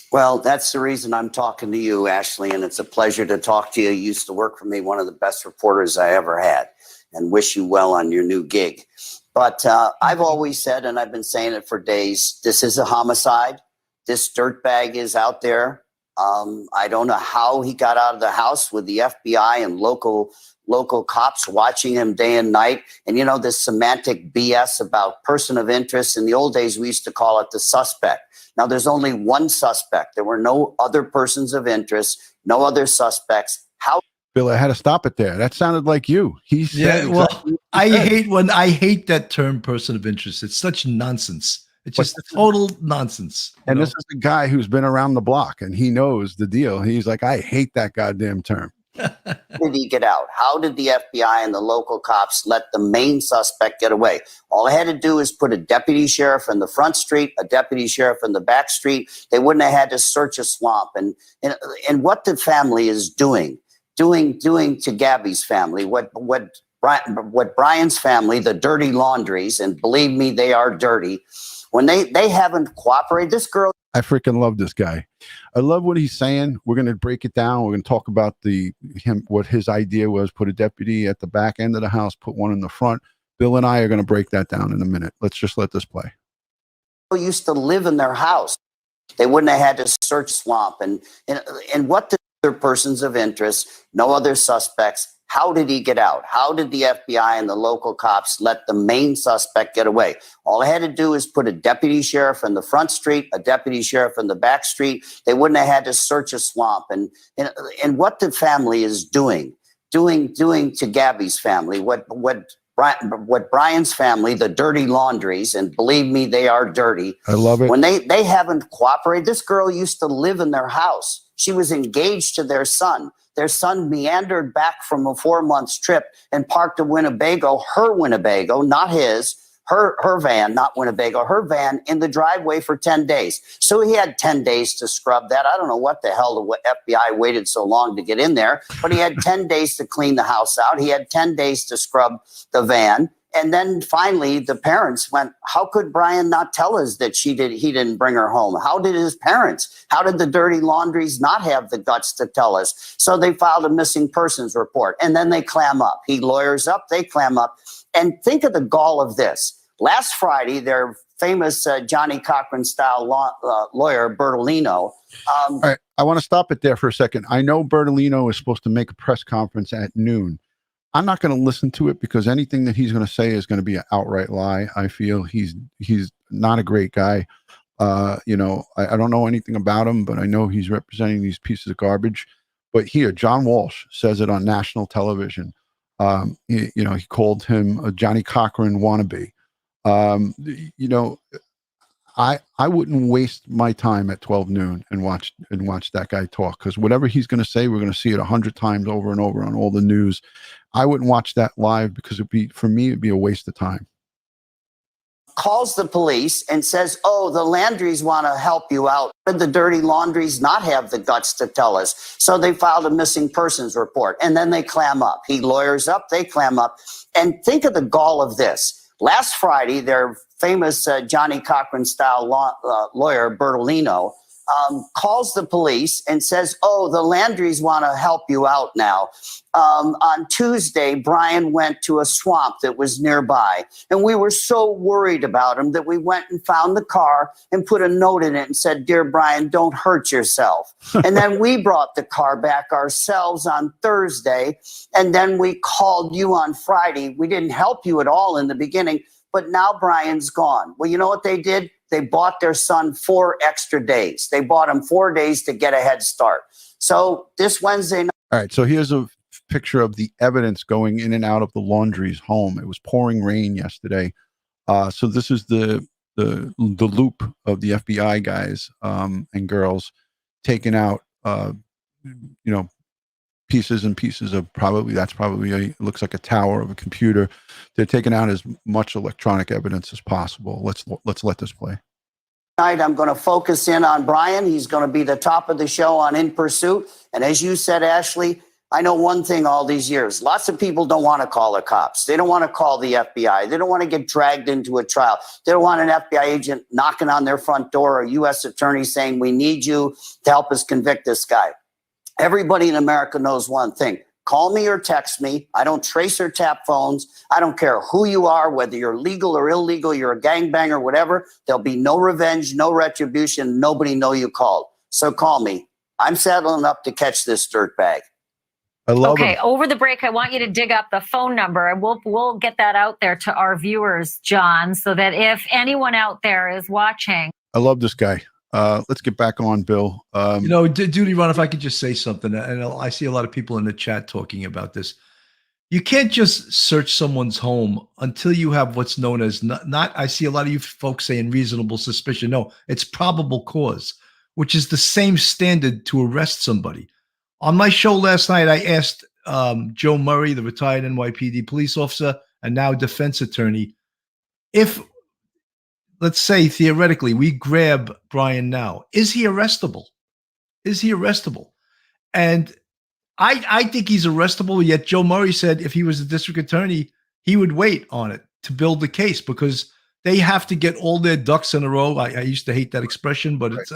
Well, that's the reason I'm talking to you, Ashley, and it's a pleasure to talk to you. You used to work for me, one of the best reporters I ever had, and wish you well on your new gig. But I've always said, and I've been saying it for days, this is a homicide. This dirtbag is out there. I don't know how he got out of the house with the FBI and local cops watching him day and night. And, this semantic BS about person of interest. In the old days, we used to call it the suspect. Now, there's only one suspect. There were no other persons of interest, no other suspects. How? Bill, I had to stop it there. That sounded like you. He said, yeah, well, I hate that term person of interest. It's such nonsense. It's just total nonsense. This is the guy who's been around the block and he knows the deal. He's like, I hate that goddamn term. Did he get out? How did the FBI and the local cops let the main suspect get away? All I had to do is put a deputy sheriff in the front street, a deputy sheriff in the back street. They wouldn't have had to search a swamp. And what the family is doing to Gabby's family, what Brian's family, the dirty Laundries, and believe me, they are dirty. When they haven't cooperated, this girl. I freaking love this guy. I love what he's saying. We're going to break it down. We're going to talk about what his idea was. Put a deputy at the back end of the house, put one in the front. Bill and I are going to break that down in a minute. Let's just let this play. Used to live in their house. They wouldn't have had to search swamp and what the other persons of interest, no other suspects. How did he get out? How did the FBI and the local cops let the main suspect get away? All I had to do is put a deputy sheriff in the front street, a deputy sheriff in the back street. They wouldn't have had to search a swamp. And what the family is doing to Gabby's family, what Brian's family, the dirty Laundries, and believe me, they are dirty. I love it. When they haven't cooperated, this girl used to live in their house. She was engaged to their son. Their son meandered back from a 4-month trip and parked a Winnebago, her Winnebago, not his, her van, not Winnebago, her van in the driveway for 10 days. So he had 10 days to scrub that. I don't know what the hell the FBI waited so long to get in there, but he had 10 days to clean the house out. He had 10 days to scrub the van. And then finally, the parents went, how could Brian not tell us that he didn't bring her home? How did his parents, how did the dirty Laundries not have the guts to tell us? So they filed a missing persons report, and then they clam up. He lawyers up, they clam up. And think of the gall of this. Last Friday, their famous Johnny Cochran-style lawyer, Bertolino. All right, I want to stop it there for a second. I know Bertolino is supposed to make a press conference at noon. I'm not going to listen to it because anything that he's going to say is going to be an outright lie. I feel he's not a great guy. I don't know anything about him, but I know he's representing these pieces of garbage. But here, John Walsh says it on national television. He called him a Johnny Cochran wannabe. I wouldn't waste my time at 12 noon and watch that guy talk, because whatever he's going to say, we're going to see it 100 times over and over on all the news. I wouldn't watch that live because it'd be a waste of time. Calls the police and says, oh, the Laundries want to help you out. Did the dirty Laundries not have the guts to tell us? So they filed a missing persons report, and then they clam up. He lawyers up, they clam up. And think of the gall of this. Last Friday, their famous Johnny Cochran-style lawyer, Bertolino, calls the police and says, oh, the Laundries want to help you out now. On Tuesday, Brian went to a swamp that was nearby, and we were so worried about him that we went and found the car and put a note in it and said, dear Brian, don't hurt yourself. And then we brought the car back ourselves on Thursday, and then we called you on Friday. We didn't help you at all in the beginning, but now Brian's gone. Well, you know what they did? They bought their son 4 extra days. They bought him 4 days to get a head start. So this Wednesday night. All right. So here's a picture of the evidence going in and out of the Laundrie's home. It was pouring rain yesterday. So this is the loop of the FBI guys and girls taking out, pieces and pieces of it looks like a tower of a computer. They're taking out as much electronic evidence as possible. Let's let this play. Tonight, I'm going to focus in on Brian. He's going to be the top of the show on In Pursuit. And as you said, Ashley, I know one thing all these years. Lots of people don't want to call the cops. They don't want to call the FBI. They don't want to get dragged into a trial. They don't want an FBI agent knocking on their front door or a U.S. attorney saying, we need you to help us convict this guy. Everybody in America knows one thing. Call me or text me. I don't trace or tap phones. I don't care who you are, whether you're legal or illegal, you're a gangbanger, whatever. There'll be no revenge, no retribution. Nobody know you called. So call me. I'm saddling up to catch this dirtbag. I love Okay, it. over the break, I want you to dig up the phone number, and we'll get that out there to our viewers, John, so that if anyone out there is watching. I love this guy. Let's get back on, Bill. DutyRon, if I could just say something, and I see a lot of people in the chat talking about this. You can't just search someone's home until you have what's known as not I see a lot of you folks saying reasonable suspicion. No, it's probable cause, which is the same standard to arrest somebody. On my show last night, I asked Joe Murray, the retired NYPD police officer and now defense attorney, if, let's say, theoretically, we grab Brian now, is he arrestable? Is he arrestable? And I think he's arrestable, yet Joe Murray said if he was the district attorney, he would wait on it to build the case because they have to get all their ducks in a row. I used to hate that expression, but it's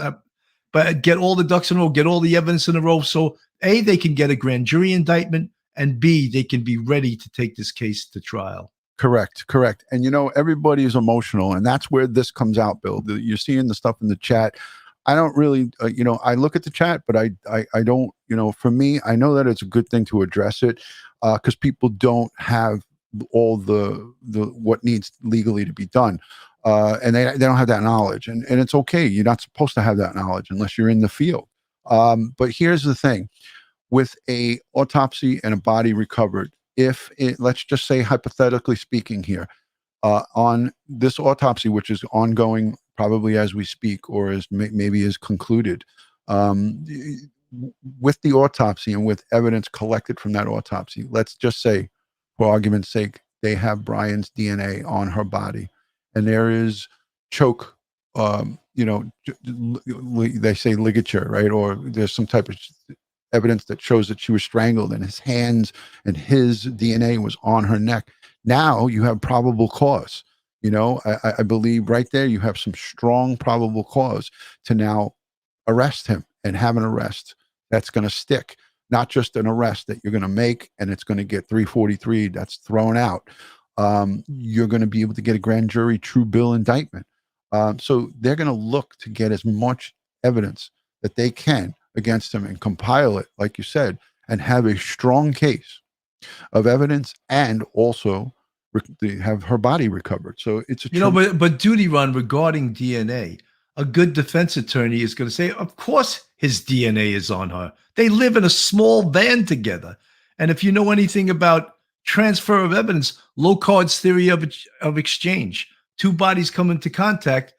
but get all the ducks in a row, get all the evidence in a row. So A, they can get a grand jury indictment, and B, they can be ready to take this case to trial. Correct. And everybody is emotional, and that's where this comes out, Bill. You're seeing the stuff in the chat. I don't really, I look at the chat, but I don't, for me, I know that it's a good thing to address it because people don't have all the what needs legally to be done. And they don't have that knowledge, and it's okay. You're not supposed to have that knowledge unless you're in the field. But here's the thing: with a autopsy and a body recovered, let's just say hypothetically speaking here, on this autopsy, which is ongoing probably as we speak, or maybe is concluded, with the autopsy and with evidence collected from that autopsy, let's just say, for argument's sake, they have Brian's DNA on her body, and there is choke, they say ligature, right? Or there's some type of evidence that shows that she was strangled and his hands and his DNA was on her neck. Now you have probable cause. I believe right there you have some strong probable cause to now arrest him and have an arrest that's going to stick. Not just an arrest that you're going to make and it's going to get 343 that's thrown out. You're going to be able to get a grand jury true bill indictment. So they're going to look to get as much evidence that they can against him and compile it, like you said, and have a strong case of evidence and also have her body recovered. So it's but DutyRon regarding DNA, a good defense attorney is going to say, of course his DNA is on her. They live in a small van together. And if you know anything about transfer of evidence, Locard's theory of exchange, two bodies come into contact,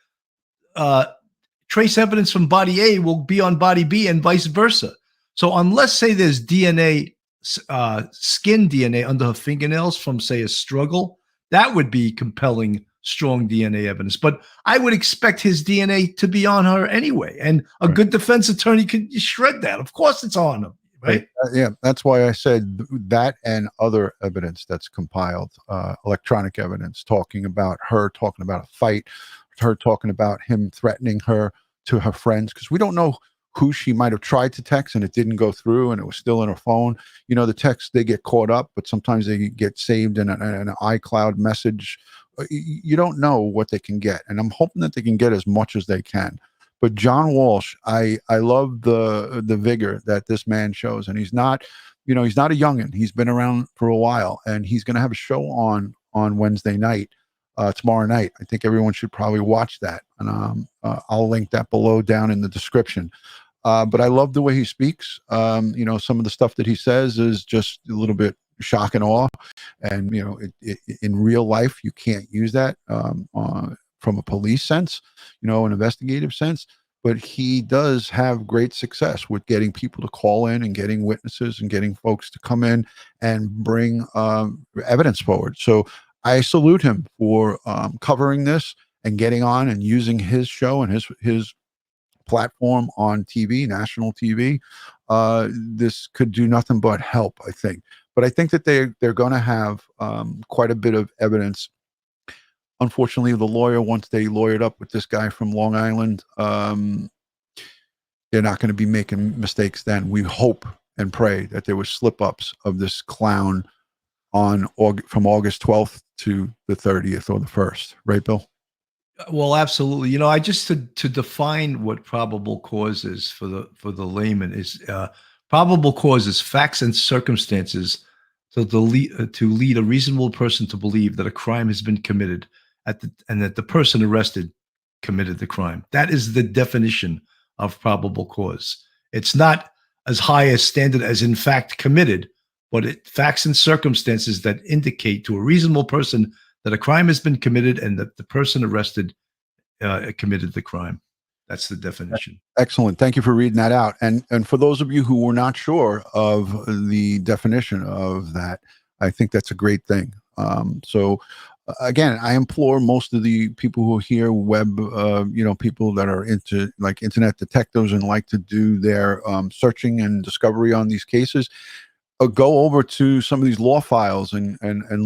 trace evidence from body A will be on body B and vice versa. So unless, say, there's DNA, skin DNA under her fingernails from, say, a struggle, that would be compelling, strong DNA evidence. But I would expect his DNA to be on her anyway. And a good defense attorney could shred that. Of course it's on him, right? Yeah, that's why I said that and other evidence that's compiled, electronic evidence, talking about a fight, her talking about him threatening her to her friends, because we don't know who she might have tried to text and it didn't go through and it was still in her phone. The texts, they get caught up, but sometimes they get saved in an iCloud message. You don't know what they can get. And I'm hoping that they can get as much as they can. But John Walsh, I love the vigor that this man shows. And he's not a youngin'. He's been around for a while, and he's going to have a show on Wednesday night, tomorrow night. I think everyone should probably watch that. And I'll link that below down in the description. But I love the way he speaks. Some of the stuff that he says is just a little bit shock and awe. And, in real life, you can't use that from a police sense, an investigative sense. But he does have great success with getting people to call in and getting witnesses and getting folks to come in and bring evidence forward. So I salute him for covering this and getting on and using his show and his platform on TV, national TV. This could do nothing but help, I think. But I think that they're going to have quite a bit of evidence. Unfortunately, the lawyer, once they lawyered up with this guy from Long Island, they're not going to be making mistakes then. We hope and pray that there were slip-ups of this clown from August 12th to the 30th or the 1st. Right, Bill? Well, absolutely. I just to define what probable cause is for the layman is probable cause is facts and circumstances to lead a reasonable person to believe that a crime has been committed and that the person arrested committed the crime. That is the definition of probable cause. It's not as high a standard as in fact committed, but facts and circumstances that indicate to a reasonable person that a crime has been committed and that the person arrested committed the crime. That's the definition. Excellent. Thank you for reading that out. And for those of you who were not sure of the definition of that, I think that's a great thing. So again, I implore most of the people who are here, people that are into like internet detectives and like to do their searching and discovery on these cases, go over to some of these law files and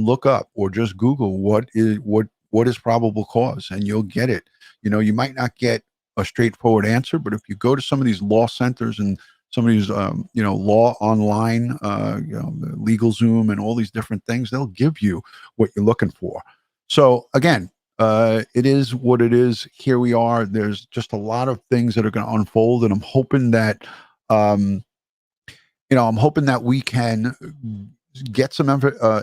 look up, or just Google what is probable cause, and you'll get it. You might not get a straightforward answer, but if you go to some of these law centers and some of these law online, the LegalZoom and all these different things, they'll give you what you're looking for. So again, it is what it is. Here we are. There's just a lot of things that are going to unfold, and I'm hoping that we can get some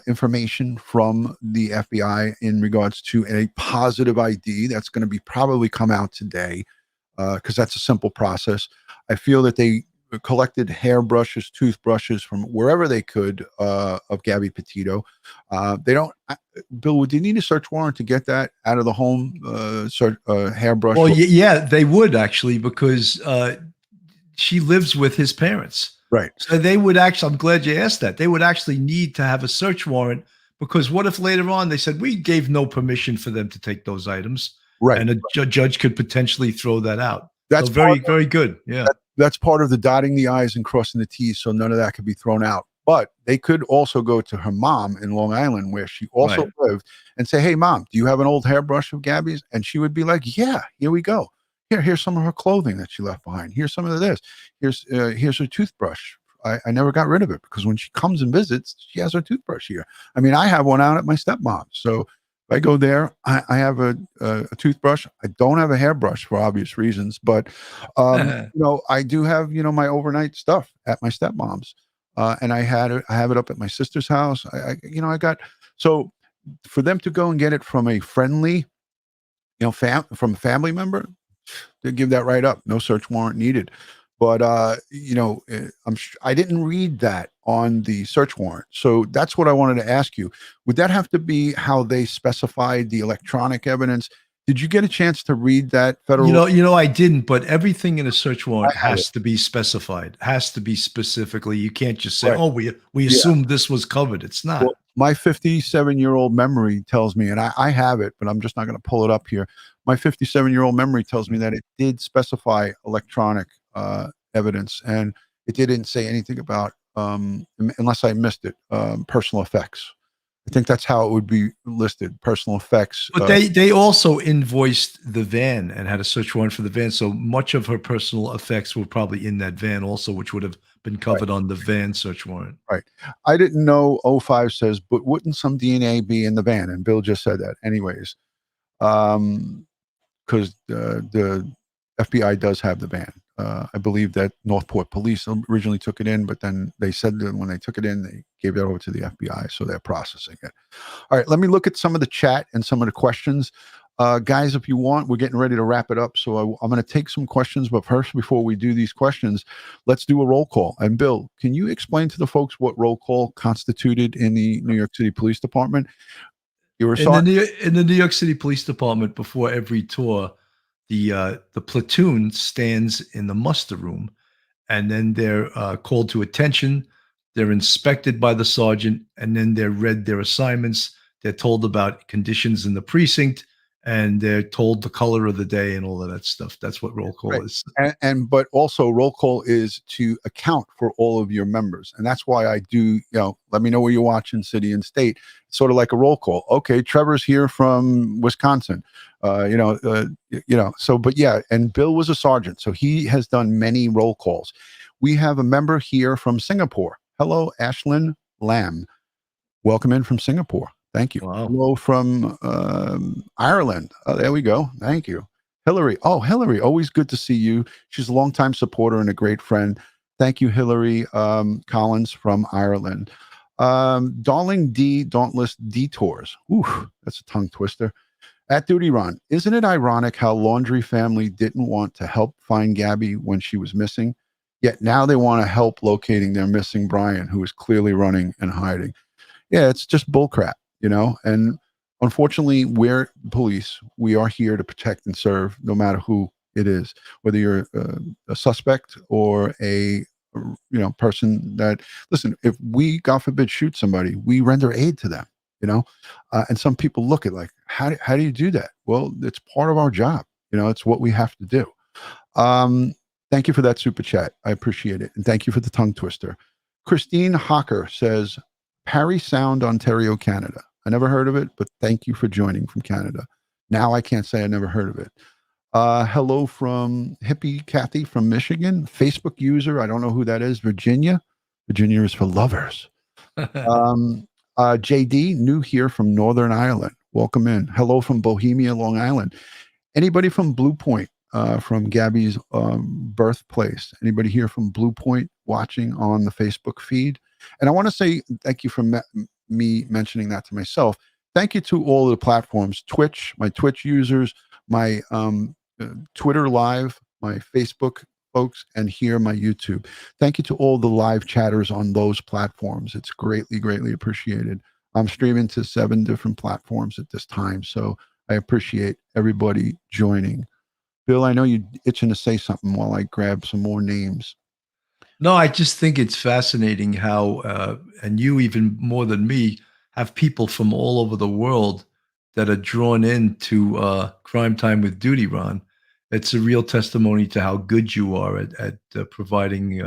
information from the FBI in regards to a positive ID that's going to be probably come out today, because that's a simple process. I feel that they collected hairbrushes, toothbrushes from wherever they could of Gabby Petito. Bill, would you need a search warrant to get that out of the home? Hairbrush? Well, yeah, they would actually, because she lives with his parents. Right. So they would actually, I'm glad you asked that. They would actually need to have a search warrant, because what if later on they said, we gave no permission for them to take those items? Right. And a judge could potentially throw that out. That's so very good. Yeah. That's part of the dotting the I's and crossing the T's, so none of that could be thrown out. But they could also go to her mom in Long Island, where she also lived, and say, hey, Mom, do you have an old hairbrush of Gabby's? And she would be like, yeah, here we go. Here's some of her clothing that she left behind. Here's some of this. Here's her toothbrush. I never got rid of it, because when she comes and visits, she has her toothbrush here. I mean, I have one out at my stepmom's. So if I go there, I have a toothbrush. I don't have a hairbrush for obvious reasons, but I do have my overnight stuff at my stepmom's, and I have it up at my sister's house. I got, so for them to go and get it from a friendly, from a family member, they give that right up. No search warrant needed. But I didn't read that on the search warrant. So that's what I wanted to ask you. Would that have to be how they specified the electronic evidence? Did you get a chance to read that federal? I didn't, but everything in a search warrant has to be specified, has to be specifically. You can't just say, oh, we assumed this was covered. It's not. Well, my 57-year-old memory tells me, and I have it, but I'm just not going to pull it up here. My 57-year-old memory tells me that it did specify electronic evidence, and it didn't say anything about, unless I missed it, personal effects. I think that's how it would be listed, personal effects. But they also invoiced the van and had a search warrant for the van. So much of her personal effects were probably in that van also, which would have been covered on the van search warrant. Right. I didn't know 05 says, but wouldn't some DNA be in the van? And Bill just said that anyways, because the FBI does have the van. I believe that Northport Police originally took it in, but then they said that when they took it in, they gave it over to the FBI, so they're processing it. All right, let me look at some of the chat and some of the questions. Guys, if you want, we're getting ready to wrap it up, so I'm going to take some questions, but first, before we do these questions, let's do a roll call. And Bill, can you explain to the folks what roll call constituted in the New York City Police Department? You were in the New York City Police Department, before every tour, the platoon stands in the muster room, and then they're called to attention. They're inspected by the sergeant, and then they're read their assignments. They're told about conditions in the precinct, and they're told the color of the day and all of that stuff. That's what roll call is. But also roll call is to account for all of your members. And that's why I do, let me know where you're watching, city and state. It's sort of like a roll call. Okay, Trevor's here from Wisconsin. But yeah, and Bill was a sergeant, so he has done many roll calls. We have a member here from Singapore. Hello, Ashlyn Lamb. Welcome in from Singapore. Thank you. Wow. Hello from Ireland. Oh, there we go. Thank you. Hillary. Oh, Hillary, always good to see you. She's a longtime supporter and a great friend. Thank you, Hillary Collins from Ireland. Darling D, Dauntless Detours. Ooh, that's a tongue twister. At DutyRon, isn't it ironic how Laundrie family didn't want to help find Gabby when she was missing, yet now they want to help locating their missing Brian, who is clearly running and hiding? Yeah, it's just bullcrap. And unfortunately, we're police. We are here to protect and serve, no matter who It is. Whether you're a suspect or a person that, listen, if we, God forbid, shoot somebody, we render aid to them. And some people look at like, how do you do that? Well, it's part of our job. It's what we have to do. Thank you for that super chat. I appreciate it. And thank you for the tongue twister. Christine Hocker says, Parry Sound, Ontario, Canada. I never heard of it, but thank you for joining from Canada. Now I can't say I never heard of it. Hello from Hippie Kathy from Michigan. Facebook user, I don't know who that is. Virginia. Virginia is for lovers. JD, new here from Northern Ireland. Welcome in. Hello from Bohemia, Long Island. Anybody from Blue Point, from Gabby's birthplace? Anybody here from Blue Point watching on the Facebook feed? And I want to say thank you for me mentioning that to myself. Thank you to all of the platforms, Twitch, my Twitch users, my Twitter Live, my Facebook folks, and here my YouTube. Thank you to all the live chatters on those platforms. It's greatly, greatly appreciated. I'm streaming to 7 different platforms at this time, so I appreciate everybody joining. Bill, I know you're itching to say something while I grab some more names. No, I just think it's fascinating how, and you even more than me, have people from all over the world that are drawn into Crime Time with DutyRon. It's a real testimony to how good you are at providing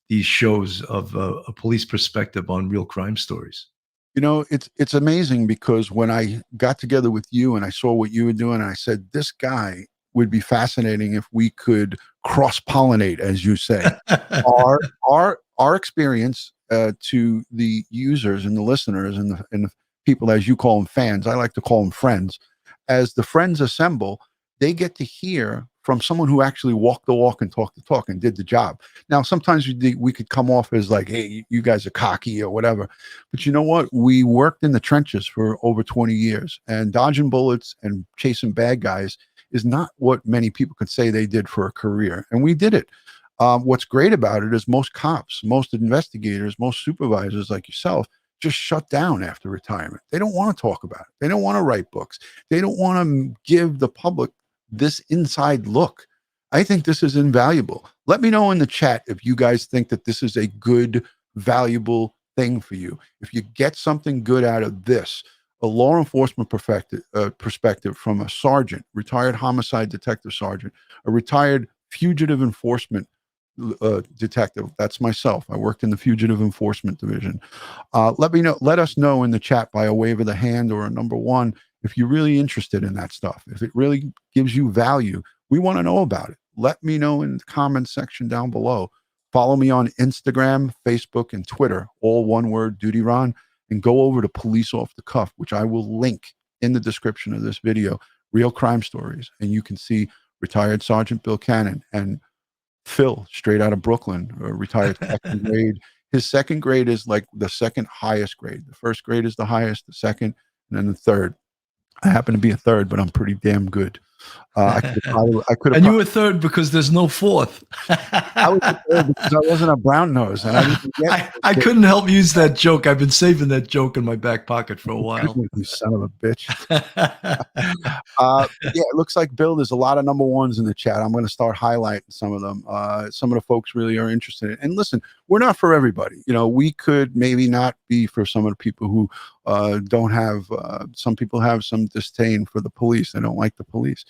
these shows of a police perspective on real crime stories. It's amazing because when I got together with you and I saw what you were doing, I said, this guy would be fascinating if we could cross-pollinate, as you say, our experience to the users and the listeners and the people, as you call them, fans. I like to call them friends. As the friends assemble, they get to hear from someone who actually walked the walk and talked the talk and did the job. Now, sometimes we could come off as like, hey, you guys are cocky or whatever. But you know what? We worked in the trenches for over 20 years, and dodging bullets and chasing bad guys is not what many people could say they did for a career. And we did it. What's great about it is most cops, most investigators, most supervisors like yourself just shut down after retirement. They don't want to talk about it. They don't want to write books. They don't want to give the public this inside look. I think this is invaluable. Let me know in the chat if you guys think that this is a good, valuable thing for you. If you get something good out of this, a law enforcement perspective from a sergeant, retired homicide detective sergeant, a retired fugitive enforcement detective. That's myself. I worked in the fugitive enforcement division. Let us know in the chat by a wave of the hand or a number 1 if you're really interested in that stuff. If it really gives you value, we want to know about it. Let me know in the comments section down below. Follow me on Instagram, Facebook, and Twitter, all one word, DutyRon, and go over to Police Off the Cuff, which I will link in the description of this video, real crime stories. And you can see retired Sergeant Bill Cannon and Phil, straight out of Brooklyn, retired second grade. His second grade is like the second highest grade. The first grade is the highest, the second, and then the third. I happen to be a third, but I'm pretty damn good. I could have. And you were third because there's no fourth. I was a third because I wasn't a brown nose, and I couldn't help use that joke. I've been saving that joke in my back pocket for a while. You son of a bitch. Yeah, it looks like, Bill, there's a lot of number 1s in the chat. I'm going to start highlighting some of them. Some of the folks really are interested in. And listen, we're not for everybody. We could maybe not be for some of the people who don't have, some people have some disdain for the police. They don't like the police.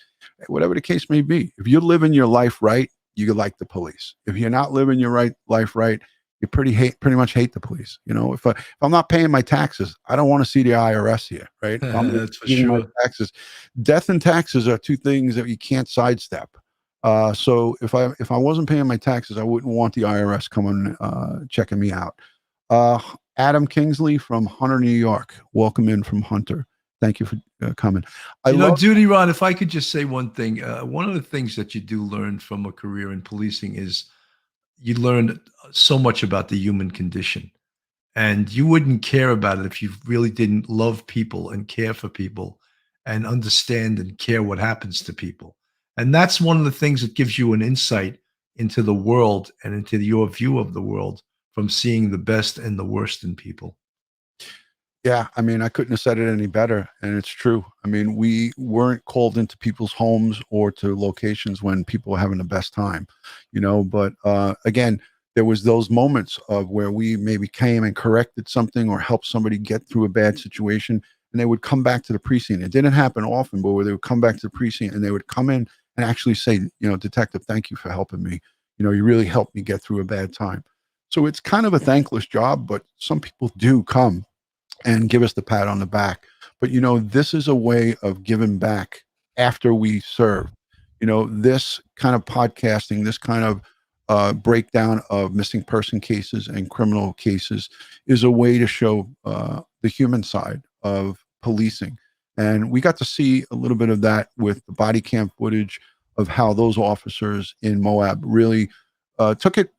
Whatever the case may be, if you're living your life right, you like the police. If you're not living your life right, you pretty much hate the police. If I'm not paying my taxes, I don't want to see the IRS here, right? That's for sure. My taxes. Death and taxes are 2 things that you can't sidestep. So if I wasn't paying my taxes, I wouldn't want the IRS coming checking me out. Adam Kingsley from Hunter, New York. Welcome in from Hunter. Thank you for coming. DutyRon, if I could just say one thing, one of the things that you do learn from a career in policing is you learn so much about the human condition, and you wouldn't care about it if you really didn't love people and care for people and understand and care what happens to people. And that's one of the things that gives you an insight into the world and into your view of the world from seeing the best and the worst in people. Yeah, I mean, I couldn't have said it any better, and it's true. I mean, we weren't called into people's homes or to locations when people were having the best time, but again, there was those moments of where we maybe came and corrected something or helped somebody get through a bad situation, and they would come back to the precinct. It didn't happen often, but where they would come back to the precinct and they would come in and actually say, "Detective, thank you for helping me. You really helped me get through a bad time." So it's kind of a thankless job, but some people do come and give us the pat on the back. But this is a way of giving back after we serve. This kind of podcasting, this kind of breakdown of missing person cases and criminal cases is a way to show the human side of policing. And we got to see a little bit of that with the body cam footage of how those officers in Moab really took it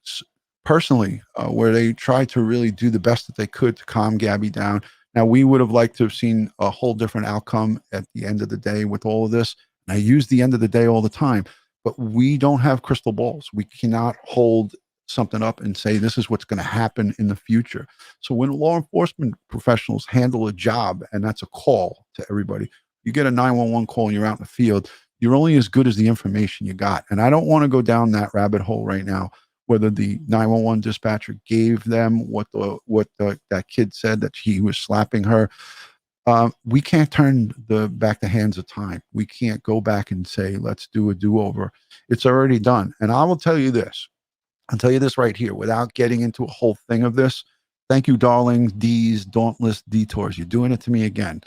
personally, where they tried to really do the best that they could to calm Gabby down. Now, we would have liked to have seen a whole different outcome at the end of the day with all of this. And I use the end of the day all the time, but we don't have crystal balls. We cannot hold something up and say this is what's going to happen in the future. So when law enforcement professionals handle a job, and that's a call to everybody, you get a 911 call and you're out in the field, you're only as good as the information you got. And I don't want to go down that rabbit hole right now, whether the 911 dispatcher gave them what that kid said, that he was slapping her. We can't turn back the hands of time. We can't go back and say, let's do a do-over. It's already done. And I will tell you this. I'll tell you this right here without getting into a whole thing of this. Thank you, darling. D's Dauntless Detours. You're doing it to me again.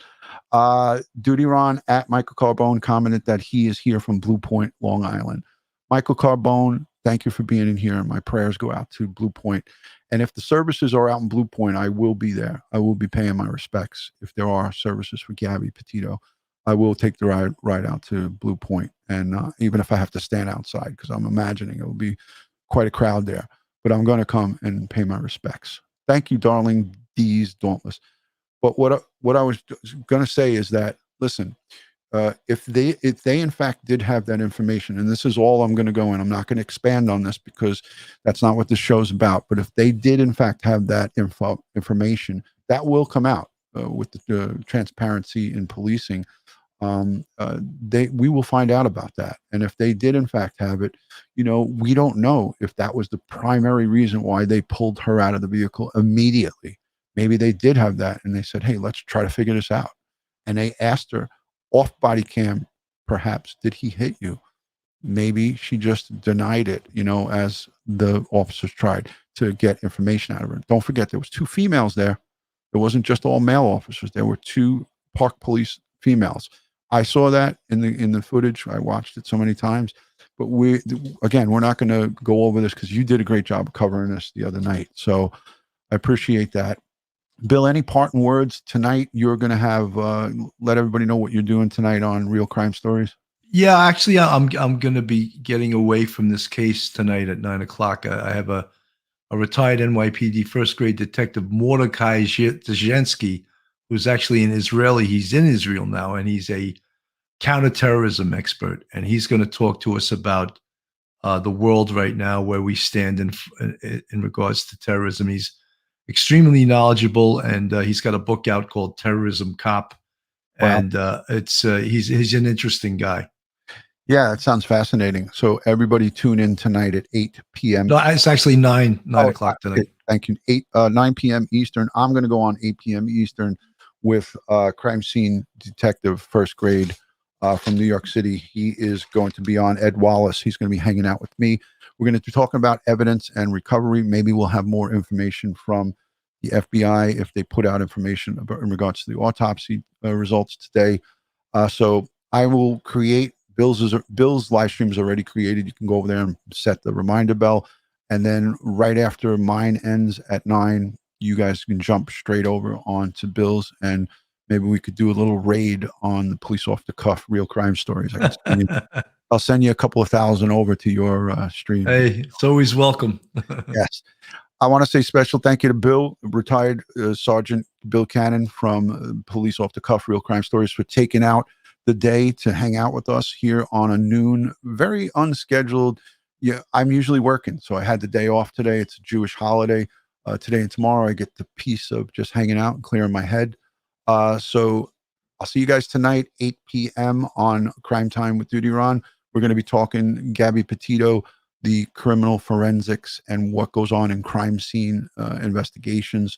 DutyRon at Michael Carbone commented that he is here from Blue Point, Long Island. Michael Carbone, thank you for being in here. My prayers go out to Blue Point. And if the services are out in Blue Point, I will be there. I will be paying my respects. If there are services for Gabby Petito, I will take the ride out to Blue Point. And even if I have to stand outside, because I'm imagining it will be quite a crowd there, but I'm going to come and pay my respects. Thank you, darling D's Dauntless. But what I was going to say is that, listen, if they in fact did have that information, and this is all I'm going to go in, I'm not going to expand on this because that's not what this show's about. But if they did in fact have that information, that will come out with the transparency in policing. We will find out about that. And if they did in fact have it, we don't know if that was the primary reason why they pulled her out of the vehicle immediately. Maybe they did have that and they said, hey, let's try to figure this out. And they asked her off body cam, perhaps, did he hit you? Maybe she just denied it, as the officers tried to get information out of her. Don't forget, there was 2 females there. It wasn't just all male officers. There were 2 Park Police females. I saw that in the footage. I watched it so many times. But we're not going to go over this because you did a great job of covering this the other night. So I appreciate that. Bill, any parting words tonight? You're going to have let everybody know what you're doing tonight on Real Crime Stories. Yeah, actually, I'm going to be getting away from this case tonight at 9:00. I have a retired NYPD first grade detective, Mordecai Dzhensky, who's actually an Israeli. He's in Israel now, and he's a counterterrorism expert, and he's going to talk to us about the world right now, where we stand in regards to terrorism. He's extremely knowledgeable, and he's got a book out called Terrorism Cop. Wow. And he's an interesting guy. Yeah, it sounds fascinating. So everybody tune in tonight at 8 p.m. No, it's actually 9 o'clock tonight. Thank you. 9 p.m. Eastern. I'm going to go on 8 p.m. Eastern with crime scene detective first grade from New York City. He is going to be on. Ed Wallace. He's going to be hanging out with me. We're going to be talking about evidence and recovery. Maybe we'll have more information from the FBI if they put out information about, in regards to the autopsy results today. So I will create Bill's live stream is already created. You can go over there and set the reminder bell. And then right after mine ends at 9, you guys can jump straight over onto Bill's, and maybe we could do a little raid on the police off the cuff real crime stories. I'll send you a couple of thousand over to your stream. Hey, it's always welcome. Yes. I want to say special thank you to Bill, retired Sergeant Bill Cannon from Police Off the Cuff Real Crime Stories, for taking out the day to hang out with us here on a noon, very unscheduled. Yeah, I'm usually working, so I had the day off today. It's a Jewish holiday. Today and tomorrow I get the piece of just hanging out and clearing my head. So I'll see you guys tonight, 8 p.m. on Crime Time with DutyRon. We're going to be talking Gabby Petito, the criminal forensics and what goes on in crime scene investigations.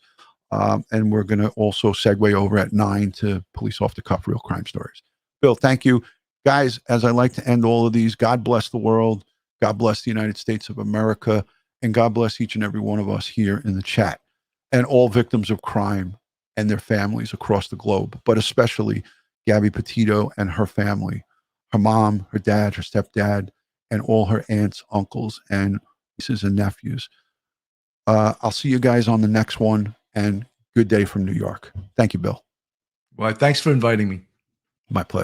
And we're going to also segue over at 9 to police off the cuff real crime stories. Bill, thank you. Guys, as I like to end all of these, God bless the world. God bless the United States of America. And God bless each and every one of us here in the chat and all victims of crime and their families across the globe, but especially Gabby Petito and her family, her mom, her dad, her stepdad, and all her aunts, uncles, and nieces and nephews. I'll see you guys on the next one, and good day from New York. Thank you, Bill. Well, thanks for inviting me. My pleasure.